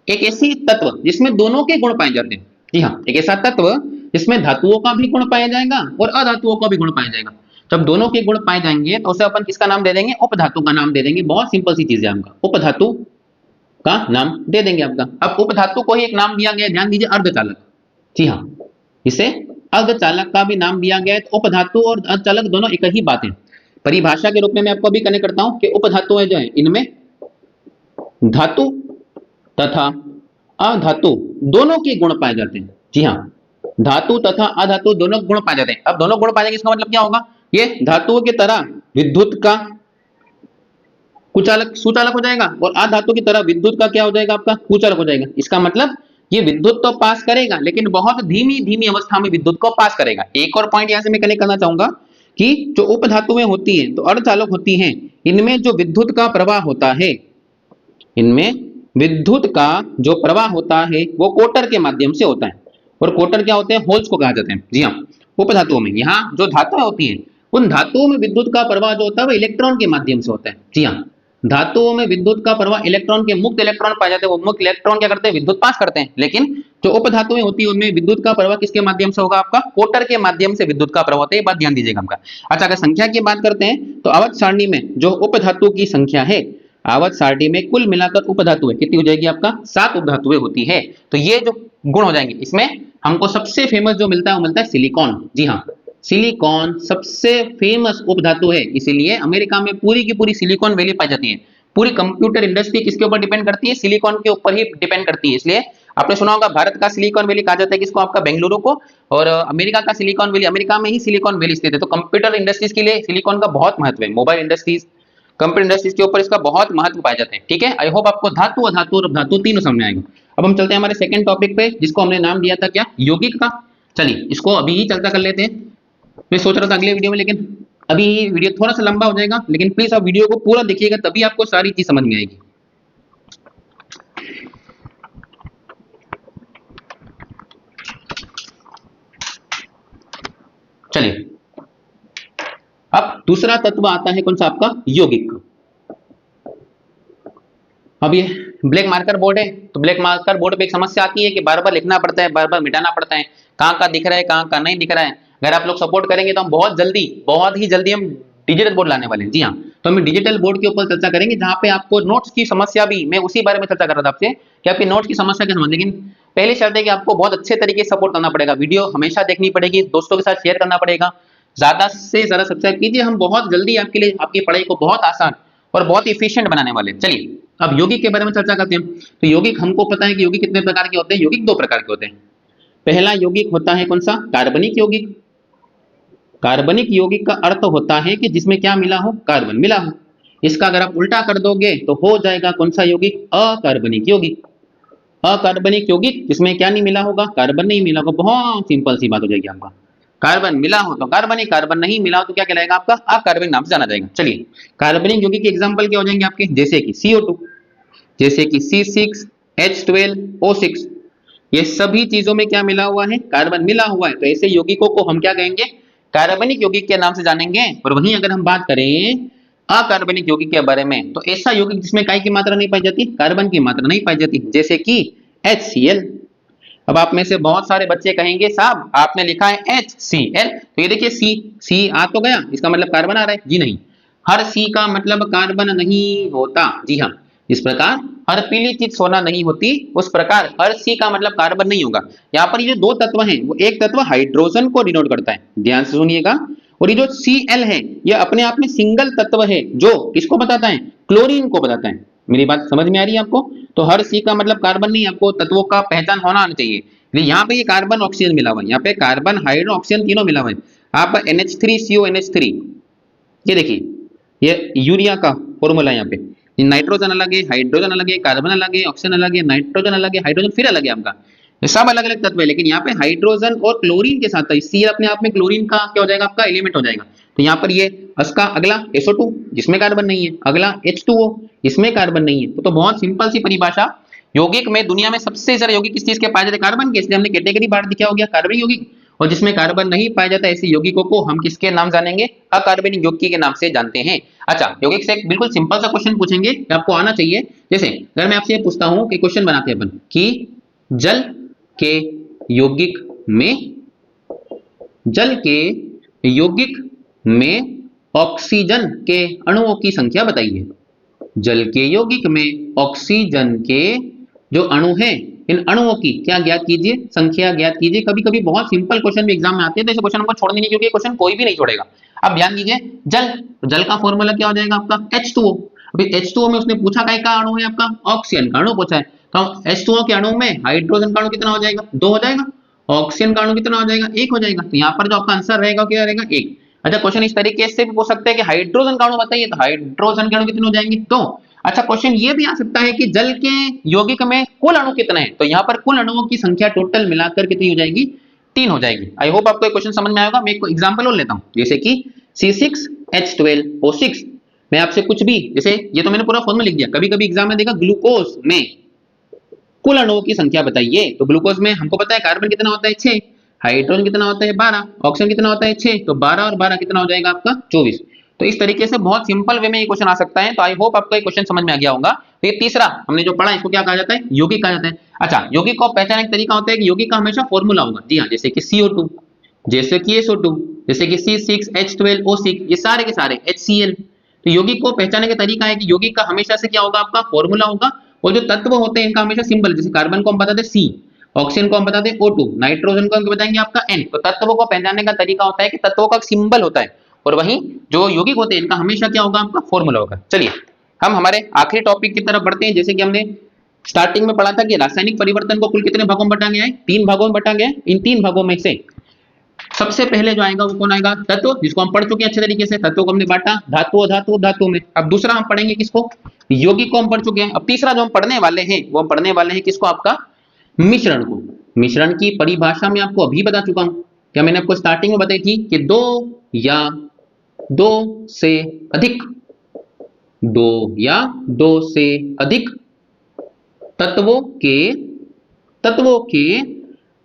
एक ऐसी तत्व जिसमें दोनों के गुण पाए जाते हैं। जी हाँ, एक ऐसा तत्व जिसमें धातुओं का भी गुण पाया जाएगा और अधातुओं का भी गुण पाया जाएगा। जब दोनों के गुण पाए जाएंगे तो उसे अपन किसका नाम दे देंगे, उपधातु का नाम दे देंगे। बहुत सिंपल सी चीज है, हमका उपधातु का नाम दे देंगे आपका। अब उपधातु को ही एक नाम दिया गया, ध्यान दीजिए, अर्धचालक। जी हाँ, इसे अर्धचालक का भी नाम दिया गया है। तो उपधातु और अर्धचालक दोनों एक ही बात है। परिभाषा के रूप में मैं आपको अभी कनेक्ट करता हूं कि उपधातुएं जो है इनमें धातु तथा अधातु दोनों के गुण पाए जाते हैं। जी हाँ, धातु तथा अधातु दोनों गुण पाए जाते हैं। अब दोनों गुण पाए जाएंगे इसका मतलब क्या होगा, ये धातुओं की तरह विद्युत का कुचालक सुचालक हो जाएगा और अधातु की तरह विद्युत का क्या हो जाएगा, आपका कुचालक हो जाएगा। इसका मतलब ये विद्युत तो पास करेगा लेकिन बहुत धीमी धीमी अवस्था में विद्युत को पास करेगा। एक और पॉइंट यहां से मैं कनेक्ट करना चाहूंगा कि जो उपधातुएं होती हैं तो अर्धचालक होती हैं, इनमें जो विद्युत का प्रवाह होता है, इनमें विद्युत का जो प्रवाह होता है वो कोटर के माध्यम से होता है। और कोटर क्या होते हैं, होल्स को कहा जाते हैं। जी हाँ, उपधातुओं में यहाँ जो धातुएं होती हैं उन धातुओं में विद्युत का प्रवाह जो होता है वो इलेक्ट्रॉन के माध्यम से होता है। जी हाँ, धातुओं में विद्युत का प्रवाह इलेक्ट्रॉन के मुक्त इलेक्ट्रॉन पाए जाते हैं, वो मुक्त इलेक्ट्रॉन क्या करते हैं, विद्युत पास करते हैं। लेकिन जो उपधातुएं होती है उनमें विद्युत का प्रवाह किसके माध्यम से होगा, आपका कोटर के माध्यम से विद्युत का प्रवाह होता है। ये बात ध्यान दीजिएगा आपका। अच्छा, अगर संख्या की बात करते हैं तो आवर्त सारणी में जो उपधातु की संख्या है, आवर्त सारणी में कुल मिलाकर उपधातुएं कितनी हो जाएगी, आपका 7 उपधातुएं होती है। तो ये जो गुण हो जाएंगे, इसमें हमको सबसे फेमस जो मिलता है वो मिलता है सिलिकॉन। जी हाँ, सिलिकॉन सबसे फेमस उपधातु है, इसीलिए अमेरिका में पूरी की पूरी सिलिकॉन वैली पाई जाती है। पूरी कंप्यूटर इंडस्ट्री किसके ऊपर डिपेंड करती है, सिलिकॉन के ऊपर ही डिपेंड करती है। इसलिए आपने सुना होगा भारत का सिलिकॉन वैली कहा जाता है किसको, आपका बेंगलुरु को, और अमेरिका का सिलिकॉन वैली, अमेरिका में ही सिलिकॉन वैली स्थित है। तो कंप्यूटर इंडस्ट्रीज के लिए सिलिकॉन का बहुत महत्व है, मोबाइल इंडस्ट्रीज, कंप्यूटर इंडस्ट्रीज के ऊपर इसका बहुत महत्व पाए जाते हैं। ठीक है, आई होप आपको धातु अधातु और धातु तीनों समझ में आएगा। अब हम चलते हैं हमारे सेकंड टॉपिक पे, जिसको हमने नाम दिया था क्या, यौगिक का। चलिए इसको अभी ही चर्चा कर लेते हैं। मैं सोच रहा था अगले वीडियो में, लेकिन अभी वीडियो थोड़ा सा लंबा हो जाएगा, लेकिन प्लीज आप वीडियो को पूरा देखिएगा तभी आपको सारी चीज समझ में आएगी। चलिए, अब दूसरा तत्व आता है कौन सा, आपका यौगिक। अब ये ब्लैक मार्कर बोर्ड है, तो ब्लैक मार्कर बोर्ड पे एक समस्या आती है कि बार बार लिखना पड़ता है, बार बार मिटाना पड़ता है, कहाँ का दिख रहा है कहाँ का नहीं दिख रहा है। अगर आप लोग सपोर्ट करेंगे तो हम बहुत ही जल्दी हम डिजिटल बोर्ड लाने वाले हैं। जी हाँ, तो हम डिजिटल बोर्ड के ऊपर चर्चा करेंगे, जहां पे आपको नोट्स की समस्या भी, मैं उसी बारे में चर्चा कर रहा था आपसे कि आपकी नोट्स की समस्या क्या समझ। लेकिन पहली शर्त है कि आपको बहुत अच्छे तरीके से सपोर्ट करना पड़ेगा, वीडियो हमेशा देखनी पड़ेगी, दोस्तों के साथ शेयर करना पड़ेगा, ज्यादा से ज्यादा सब्सक्राइब कीजिए। हम बहुत जल्दी आपके लिए आपकी पढ़ाई को बहुत आसान और बहुत इफिशिएंट बनाने वाले। चलिए अब यौगिक के बारे में चर्चा करते हैं। तो यौगिक हमको पता है कि यौगिक कितने प्रकार के होते हैं, यौगिक 2 प्रकार के होते हैं। पहला यौगिक होता है कौन सा, कार्बनिक यौगिक। कार्बनिक यौगिक का अर्थ होता है कि जिसमें क्या मिला हो, कार्बन मिला हो। इसका अगर आप उल्टा कर दोगे तो हो जाएगा कौन सा यौगिक, अकार्बनिक यौगिक। अकार्बनिक यौगिक जिसमें क्या नहीं मिला होगा, कार्बन नहीं मिला होगा। बहुत सिंपल सी बात हो जाएगी आपका, कार्बन मिला हो तो कार्बनिक, कार्बन नहीं मिला हो तो क्या कहलाएगा, आपका अकार्बनिक नाम से जाना जाएगा। चलिए कार्बनिक यौगिक के एग्जांपल क्या हो जाएंगे आपके, जैसे कि CO2, जैसे कि C6H12O6, ये सभी चीजों में क्या मिला हुआ है, कार्बन मिला हुआ है। तो ऐसे यौगिकों को हम क्या कहेंगे, कार्बनिक यौगिक के नाम से जानेंगे। और वहीं अगर हम बात करें अकार्बनिक यौगिक के बारे में, तो ऐसा यौगिक जिसमें काय की मात्रा नहीं पाई जाती, कार्बन की मात्रा नहीं पाई जाती, जैसे कि HCl। अब आप में से बहुत सारे बच्चे कहेंगे साहब आपने लिखा है HCl, तो ये देखिए C आ तो गया, इसका मतलब कार्बन आ रहा है। जी नहीं, हर C का मतलब कार्बन नहीं होता। जी हाँ, इस प्रकार हर पीली चीज सोना नहीं होती, उस प्रकार हर C का मतलब कार्बन नहीं होगा। यहाँ पर ये जो 2 तत्व हैं, वो एक तत्व हाइड्रोजन को डिनोट करता है, ध्यान से सुनिएगा, और ये जो Cl है ये अपने आप में सिंगल तत्व है, जो किसको बताता है, क्लोरीन को बताता है। मेरी बात समझ में आ रही है आपको। तो हर C का मतलब कार्बन नहीं, आपको तत्वों का पहचान होना आना चाहिए। यहाँ पे ये कार्बन ऑक्सीजन मिला हुआ है, यहाँ पे कार्बन हाइड्रोजन ऑक्सीजन तीनों मिला हुआ है। आप NH3CONH3, ये देखिए ये यूरिया का फॉर्मूला है। यहाँ पे नाइट्रोजन अलग है, हाइड्रोजन अलग है, कार्बन अलग है, ऑक्सीजन अलग है, नाइट्रोजन अलग है, हाइड्रोजन फिर अलग है आपका, ये सब अलग अलग तत्व है। लेकिन यहाँ पे हाइड्रोजन और क्लोरीन के साथ C अपने आप में क्लोरीन का क्या हो जाएगा, आपका एलिमेंट हो जाएगा। तो यहाँ पर ये इसका अगला SO2 जिसमें कार्बन नहीं है, अगला H2O इसमें कार्बन नहीं है। तो बहुत सिंपल सी परिभाषा, यौगिक में दुनिया में सबसे ज्यादा यौगिक किस चीज के पाए जाते हैं, कार्बन के, इसलिए हमने कैटेगरी बांट दी, क्या हो गया, कार्बनिक यौगिक। और जिसमें कार्बन नहीं पाया जाता ऐसे यौगिकों को हम किसके नाम जानेंगे, अकार्बनिक यौगिक के नाम से जानते हैं। अच्छा, यौगिक से एक बिल्कुल सिंपल सा क्वेश्चन पूछेंगे, आपको आना चाहिए। जैसे अगर मैं आपसे ये पूछता हूं कि क्वेश्चन बनाते हैं अपन कि जल के यौगिक में ऑक्सीजन के अणुओं की संख्या बताइए। जल के यौगिक में ऑक्सीजन के जो अणु हैं इन अणुओं की क्या ज्ञात कीजिए, संख्या ज्ञात कीजिए। कभी कभी बहुत सिंपल क्वेश्चन भी एग्जाम में आते हैं, तो ऐसे क्वेश्चन हमको छोड़ने नहीं, क्योंकि क्वेश्चन कोई भी नहीं छोड़ेगा। अब ध्यान दीजिए, जल, जल का फॉर्मूला क्या हो जाएगा आपका H2O। अभी H2O में उसने पूछा काय का अणु है आपका, ऑक्सीजन का अणु पूछा है, तो H2O के अणु में हाइड्रोजन का अणु कितना हो जाएगा, 2 हो जाएगा, ऑक्सीजन का अणु कितना हो जाएगा, 1 हो जाएगा। तो यहाँ पर जो आपका आंसर रहेगा क्या रहेगा, 1। अच्छा, क्वेश्चन इस तरीके से भी पूछ सकते हैं कि हाइड्रोजन का अणु बताइए, तो हाइड्रोजन के अणु कितने हो जाएंगे, 2। अच्छा, क्वेश्चन ये भी आ सकता है कि जल के यौगिक में कुल अणु कितने हैं, तो यहाँ पर कुल अणुओं की संख्या टोटल मिलाकर कितनी हो जाएगी, 3 हो जाएगी। आई होप आपको क्वेश्चन समझ में आएगा। मैं एक एग्जांपल और लेता हूं, जैसे कि C6H12O6। मैं आपसे कुछ भी, जैसे ये तो मैंने पूरा फॉर्मूला लिख दिया, कभी कभी एग्जाम में देखा ग्लूकोज में कुल अणुओं की संख्या बताइए, तो ग्लूकोज में हमको पता है कार्बन कितना होता है 6, हाइड्रोजन कितना होता है 12, ऑक्सीजन कितना होता है 6, तो 12 और 12 कितना हो जाएगा आपका 24। तो इस तरीके से बहुत सिंपल वे में ये क्वेश्चन आ सकता है। तो आई होप आपको ये क्वेश्चन समझ में आ गया होगा। तो ये तीसरा हमने जो पढ़ा, इसको क्या कहा जाता है, यौगिक कहा जाता है। अच्छा, यौगिक को पहचानने का तरीका होता है कि यौगिक का हमेशा फॉर्मूला होगा। जी हाँ, जैसे कि CO2, जैसे कि SO2, जैसे कि C6H12O6, ये सारे के सारे HCl। तो यौगिक को पहचानने का तरीका है कि यौगिक का हमेशा से क्या होगा, आपका फॉर्मूला होगा, और जो तत्व होते हैं इनका हमेशा सिंबल, जैसे कार्बन को हम बताते हैं C, ऑक्सीजन को हम बताते हैं O2, नाइट्रोजन को हम बताएंगे आपका N। तो तत्वों को पहचानने का तरीका होता है कि तत्वों का सिंबल होता है, और वहीं जो यौगिक होते हैं इनका हमेशा क्या होगा, आपका फॉर्मूला होगा। चलिए हम हमारे आखिरी टॉपिक की तरफ बढ़ते हैं। जैसे कि हमने स्टार्टिंग में पढ़ा था कि रासायनिक परिवर्तन को कुल कितने भागों में बांटा गया है, 3 भागों में बांटा गया है। इन 3 भागों में से सबसे पहले जो आएगा वो कौन आएगा, तत्व, जिसको हम पढ़ चुके हैं अच्छे तरीके से। तत्व को हमने बांटा धातु, धातु, धातु में। अब दूसरा हम पढ़ेंगे किसको, यौगिक को हम पढ़ चुके हैं। अब तीसरा जो हम पढ़ने वाले हैं वो हम पढ़ने वाले हैं किसको, आपका मिश्रण को। मिश्रण की परिभाषा में आपको अभी बता चुका हूं, क्या मैंने आपको स्टार्टिंग में बताई थी कि 2 या 2 से अधिक, 2 या 2 से अधिक तत्वों के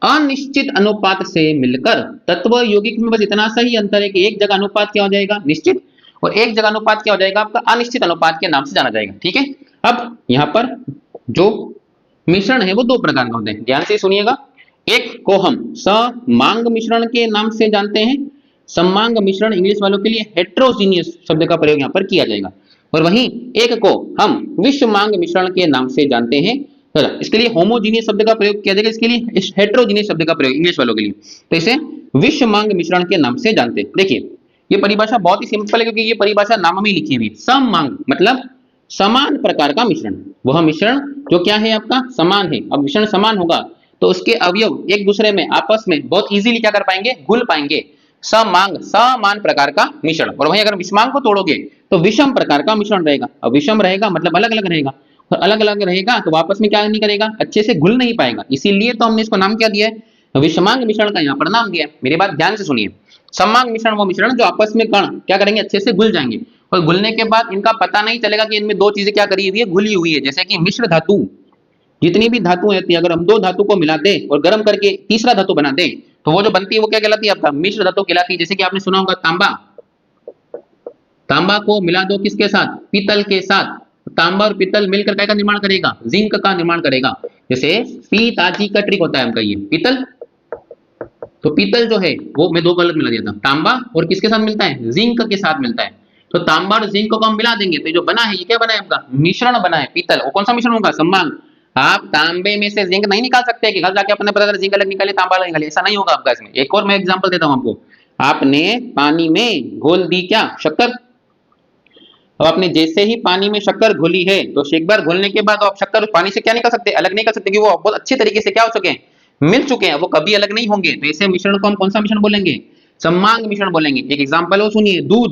अनिश्चित अनुपात से मिलकर, तत्व यौगिक में बस इतना सा ही अंतर है कि एक जगह अनुपात क्या हो जाएगा, निश्चित, और एक जगह अनुपात क्या हो जाएगा, आपका अनिश्चित अनुपात के नाम से जाना जाएगा। ठीक है। अब यहां पर जो मिश्रण है वो 2 प्रकार का होते हैं, ध्यान से सुनिएगा। एक को हम समांग मिश्रण के नाम से जानते हैं। समांग मिश्रण इंग्लिश वालों के लिए हेट्रोजीनियस शब्द का प्रयोग यहां पर किया जाएगा। और वहीं एक को हम विषमांग मिश्रण के नाम से जानते हैं। इसके लिए होमोजीनियस शब्द का प्रयोग किया जाएगा, इसके लिए हेट्रोजीनियस शब्द का प्रयोग इंग्लिश वालों के लिए, तो इसे विषमांग मिश्रण के नाम से जानते हैं। देखिए ये परिभाषा बहुत ही सिंपल है, क्योंकि ये परिभाषा नाम में लिखी हुई। समांग मतलब समान प्रकार का मिश्रण, वह मिश्रण जो क्या है, आपका समान है। अब मिश्रण समान होगा तो उसके अवयव एक दूसरे में आपस में बहुत इजीली क्या कर पाएंगे, घुल पाएंगे। समांग समान प्रकार का मिश्रण। और वहीं अगर विषमांग को तोड़ोगे तो विषम प्रकार का मिश्रण रहेगा। अब विषम रहेगा मतलब अलग अलग रहेगा, और अलग अलग रहेगा तो आपस में क्या नहीं करेगा, अच्छे से घुल नहीं पाएगा। इसीलिए तो हमने इसको नाम क्या दिया है, विषमांग मिश्रण का यहाँ पर नाम दिया है। मेरी बात ध्यान से सुनिए, समांग मिश्रण वो मिश्रण जो आपस में कण क्या करेंगे, अच्छे से घुल जाएंगे, और घुलने के बाद इनका पता नहीं चलेगा कि इनमें 2 चीजें क्या करी हुई है, घुली हुई है। जैसे कि मिश्र धातु, जितनी भी धातु होती है, अगर हम 2 धातु को मिला दें और गर्म करके तीसरा धातु बना दें, तो वो जो बनती है वो क्या कहलाती है, आपका मिश्र धातु कहलाती है। जैसे कि आपने सुना होगा तांबा, तांबा को मिला दो किसके साथ, पीतल के साथ, तांबा और पीतल मिलकर क्या का निर्माण करेगा, जिंक का निर्माण करेगा। जैसे पीताजी का ट्रिक होता है हमका ये पीतल, तो पीतल जो है वो मैं 2 गलत मिला दिया था, तांबा और किसके साथ मिलता है, जिंक के साथ मिलता है। तो तांबा और जिंक को हम मिला देंगे तो जो बना है ये क्या बना है, आपका मिश्रण बना है पीतल। वो कौन सा मिश्रण होगा, समांग। आप तांबे में से जिंक नहीं निकाल सकते कि घर जाके अपने पता चला जिंक अलग निकाले तांबा अलग निकाले, ऐसा नहीं होगा आपका इसमें। एक और मैं एग्जांपल देता हूं आपको, आपने पानी में घोल दी क्या, शक्कर। अब आपने जैसे ही पानी में शक्कर घोली है तो एक बार घोलने के बाद आप शक्कर पानी से क्या नहीं कर सकते, अलग नहीं कर सकते, क्योंकि वो बहुत अच्छे तरीके से क्या हो चुके हैं, मिल चुके हैं, वो कभी अलग नहीं होंगे। तो ऐसे मिश्रण को हम कौन सा मिश्रण बोलेंगे, समांग मिश्रण बोलेंगे। एक एग्जांपल हो सुनिए, दूध,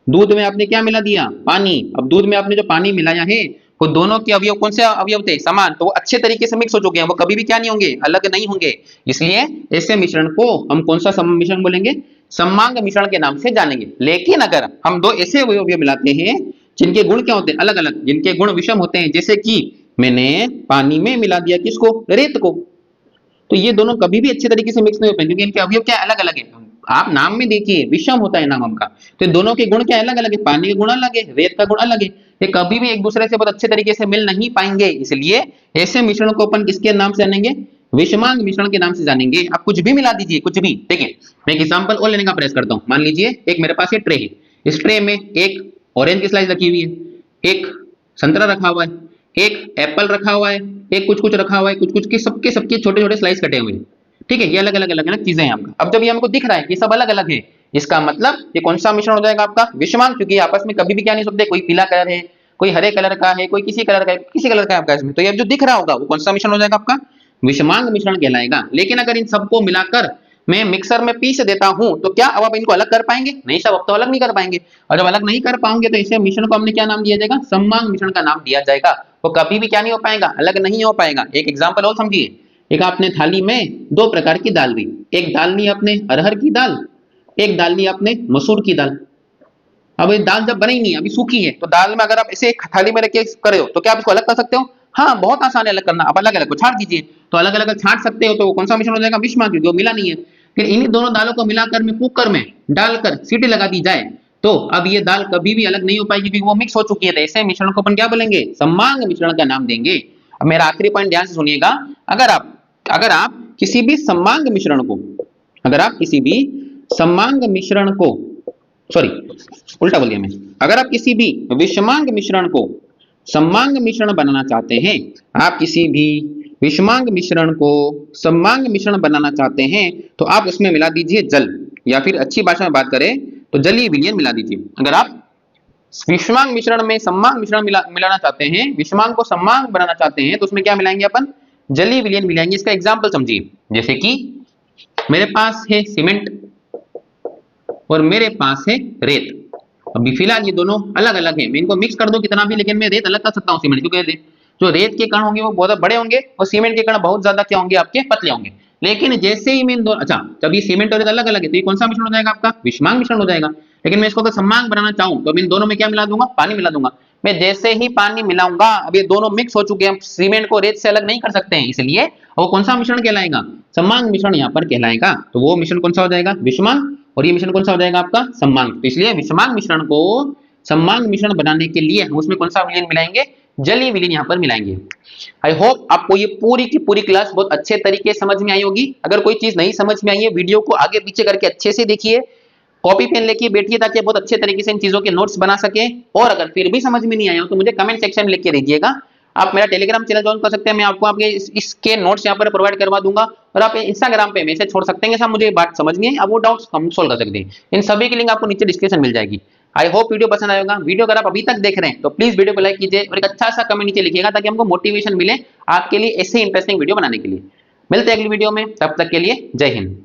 दूध में आपने क्या मिला दिया, पानी। अब दूध में आपने जो पानी मिलाया है वो दोनों के अवयव कौन से अवयव थे, समान, तो वो अच्छे तरीके से मिक्स हो चुके हैं, वो कभी भी क्या नहीं होंगे, अलग नहीं होंगे। इसलिए ऐसे मिश्रण को हम कौन सा मिश्रण बोलेंगे, समांग मिश्रण के नाम से जानेंगे। लेकिन अगर हम 2 ऐसे अवयव मिलाते हैं जिनके गुण क्या होते हैं, अलग अलग, जिनके गुण विषम होते हैं, जैसे कि मैंने पानी में मिला दिया किसको, रेत को, तो ये दोनों कभी भी अच्छे तरीके से मिक्स नहीं हो पाएंगे, क्योंकि इनके अवयव क्या अलग अलग है। आप नाम में देखिए विषम होता है नाम हमका, तो दोनों के गुण क्या अलग अलग है, पानी के गुण अलग है, रेत का गुण अलग है, ये कभी भी एक दूसरे से बहुत अच्छे तरीके से मिल नहीं पाएंगे। इसलिए ऐसे मिश्रण को अपन किसके नाम से जानेंगे, विषमांग मिश्रण के नाम से जानेंगे। आप कुछ भी मिला दीजिए, कुछ भी। देखिए मैं एक एग्जांपल और लेने का प्रयास करता हूं। मान लीजिए एक मेरे पास ये ट्रे है, इस ट्रे में एक ऑरेंज की स्लाइस रखी हुई है, एक संतरा रखा हुआ है, एक एप्पल रखा हुआ है, एक कुछ कुछ रखा हुआ है, कुछ कुछ के सबके छोटे छोटे स्लाइस कटे हुए हैं। ठीक है, ये अलग अलग अलग अलग चीजें हैं आपका। अब जब ये हमको दिख रहा है कि सब अलग अलग है, इसका मतलब ये कौन सा मिश्रण हो जाएगा आपका? विषमांग, क्योंकि आपस में कभी भी क्या नहीं सकते, कोई पीला कलर है, कोई हरे कलर का है, कोई किसी कलर का है, किसी कलर का है आपका इसमें, तो ये जो दिख रहा होगा वो कौन सा मिश्रण हो जाएगा आपका? विषमांग मिश्रण कहलाएगा। लेकिन अगर इन सबको मिलाकर मैं मिक्सर में पीस देता हूं तो क्या अब आप इनको अलग कर पाएंगे? नहीं साहब, अब तो अलग नहीं कर पाएंगे। और जब अलग नहीं कर पाएंगे तो इसे मिश्रण को हमने क्या नाम दिया जाएगा? सममांग मिश्रण का नाम दिया जाएगा। वो कभी भी क्या नहीं हो पाएगा? अलग नहीं हो पाएगा। एक एग्जांपल और समझिए, एक आपने थाली में दो प्रकार की दाल ली, एक दाल ली आपने अरहर की दाल, एक दाल ली आपने मसूर की दाल। अब ये दाल जब बनी नहीं, अभी सूखी है, तो दाल में अगर आप इसे एक थाली में रख के करे हो तो क्या आप इसको अलग कर सकते हो? हाँ, बहुत आसान है अलग करना। आप अलग अलग को छाट दीजिए, तो अलग अलग छाट सकते हो, तो वो कौन सा मिश्रण हो जाएगा? विषमांग, क्योंकि वो मिला नहीं है। फिर इन्हीं दोनों दालों को मिलाकर में कुकर में डालकर सीटी लगा दी जाए तो अब ये दाल कभी भी अलग नहीं हो पाएगी, क्योंकि वो मिक्स हो चुकी है। तो ऐसे मिश्रण को अपन क्या बोलेंगे? सममांग मिश्रण का नाम देंगे। अब मेरा आखिरी पॉइंट ध्यान से सुनिएगा, अगर आप किसी भी सममांग मिश्रण को, अगर आप किसी भी सममांग मिश्रण को, सॉरी उल्टा बोल दिया मैं, अगर आप किसी भी विषमांग मिश्रण को सममांग मिश्रण बनाना चाहते हैं, आप किसी भी विषमांग मिश्रण को सममांग मिश्रण बनाना चाहते हैं तो आप उसमें मिला दीजिए जल, या फिर अच्छी भाषा में बात करें तो जलीय विलयन मिला दीजिए। अगर आप विषमांग मिश्रण में सममांग मिश्रण मिलाना चाहते हैं, विषमांग को सममांग बनाना चाहते हैं, तो उसमें क्या मिलाएंगे अपन? जलीय विलयन मिलाएंगे। इसका एग्जाम्पल समझिए, जैसे कि मेरे पास है सीमेंट और मेरे पास है रेत। अभी फिलहाल ये दोनों अलग अलग है, मैं इनको मिक्स कर दूं कितना भी, लेकिन मैं रेत अलग कर सकता हूँ सीमेंट, क्योंकि जो रेत के कण होंगे वो बहुत बड़े होंगे और सीमेंट के कण बहुत ज्यादा क्या होंगे? आपके पतले होंगे। लेकिन जैसे ही मैं इन दोनों, अच्छा जब ये सीमेंट और रेत अलग अलग है तो ये कौन सा मिश्रण हो जाएगा आपका? विषमांग मिश्रण हो जाएगा। लेकिन मैं इसको अगर सममांग बनाना चाहूं तो इन दोनों में क्या मिला दूंगा? पानी मिला दूंगा। मैं जैसे ही पानी मिलाऊंगा, अब ये दोनों मिक्स हो चुके हैं, सीमेंट को रेत से अलग नहीं कर सकते हैं, इसलिए वो कौन सा मिश्रण कहलाएगा? सममांग मिश्रण यहाँ पर कहलाएगा। तो वो मिश्रण कौन सा हो जाएगा? विषमांग, और ये मिश्रण कौन सा हो जाएगा आपका? सममांग। तो इसलिए विषमांग मिश्रण को सममांग मिश्रण बनाने के लिए हम उसमें कौन सा विलयन मिलाएंगे? जलीय विलयन यहाँ पर मिलाएंगे। आई होप आपको ये पूरी की पूरी क्लास बहुत अच्छे तरीके से समझ में आई होगी। अगर कोई चीज नहीं समझ में आई है, वीडियो को आगे पीछे करके अच्छे से देखिए, कॉपी पेन लेके बैठिए ताकि बहुत अच्छे तरीके से इन चीजों के नोट्स बना सके। और अगर फिर भी समझ में नहीं आया हो तो मुझे कमेंट सेक्शन में लिख के दीजिएगा। आप मेरा टेलीग्राम चैनल ज्वाइन कर सकते हैं, मैं आपको आपके इसके नोट्स यहाँ पर प्रोवाइड करवा दूंगा। और आप इंस्टाग्राम पे मैसेज छोड़ सकते हैं कि साहब मुझे बात समझ नहीं आई, आप वो डाउट्स हम सोल्व कर सकते हैं। इन सभी की लिंक आपको नीचे डिस्क्रिप्शन मिल जाएगी। आई होप वीडियो पसंद आएगा। वीडियो अगर आप अभी तक देख रहे हैं तो प्लीज वीडियो को लाइक कीजिए और एक अच्छा सा कमेंट नीचे लिखिएगा ताकि हमको मोटिवेशन मिले आपके लिए ऐसे इंटरेस्टिंग वीडियो बनाने के लिए। मिलते हैं अगली वीडियो में, तब तक के लिए जय हिंद।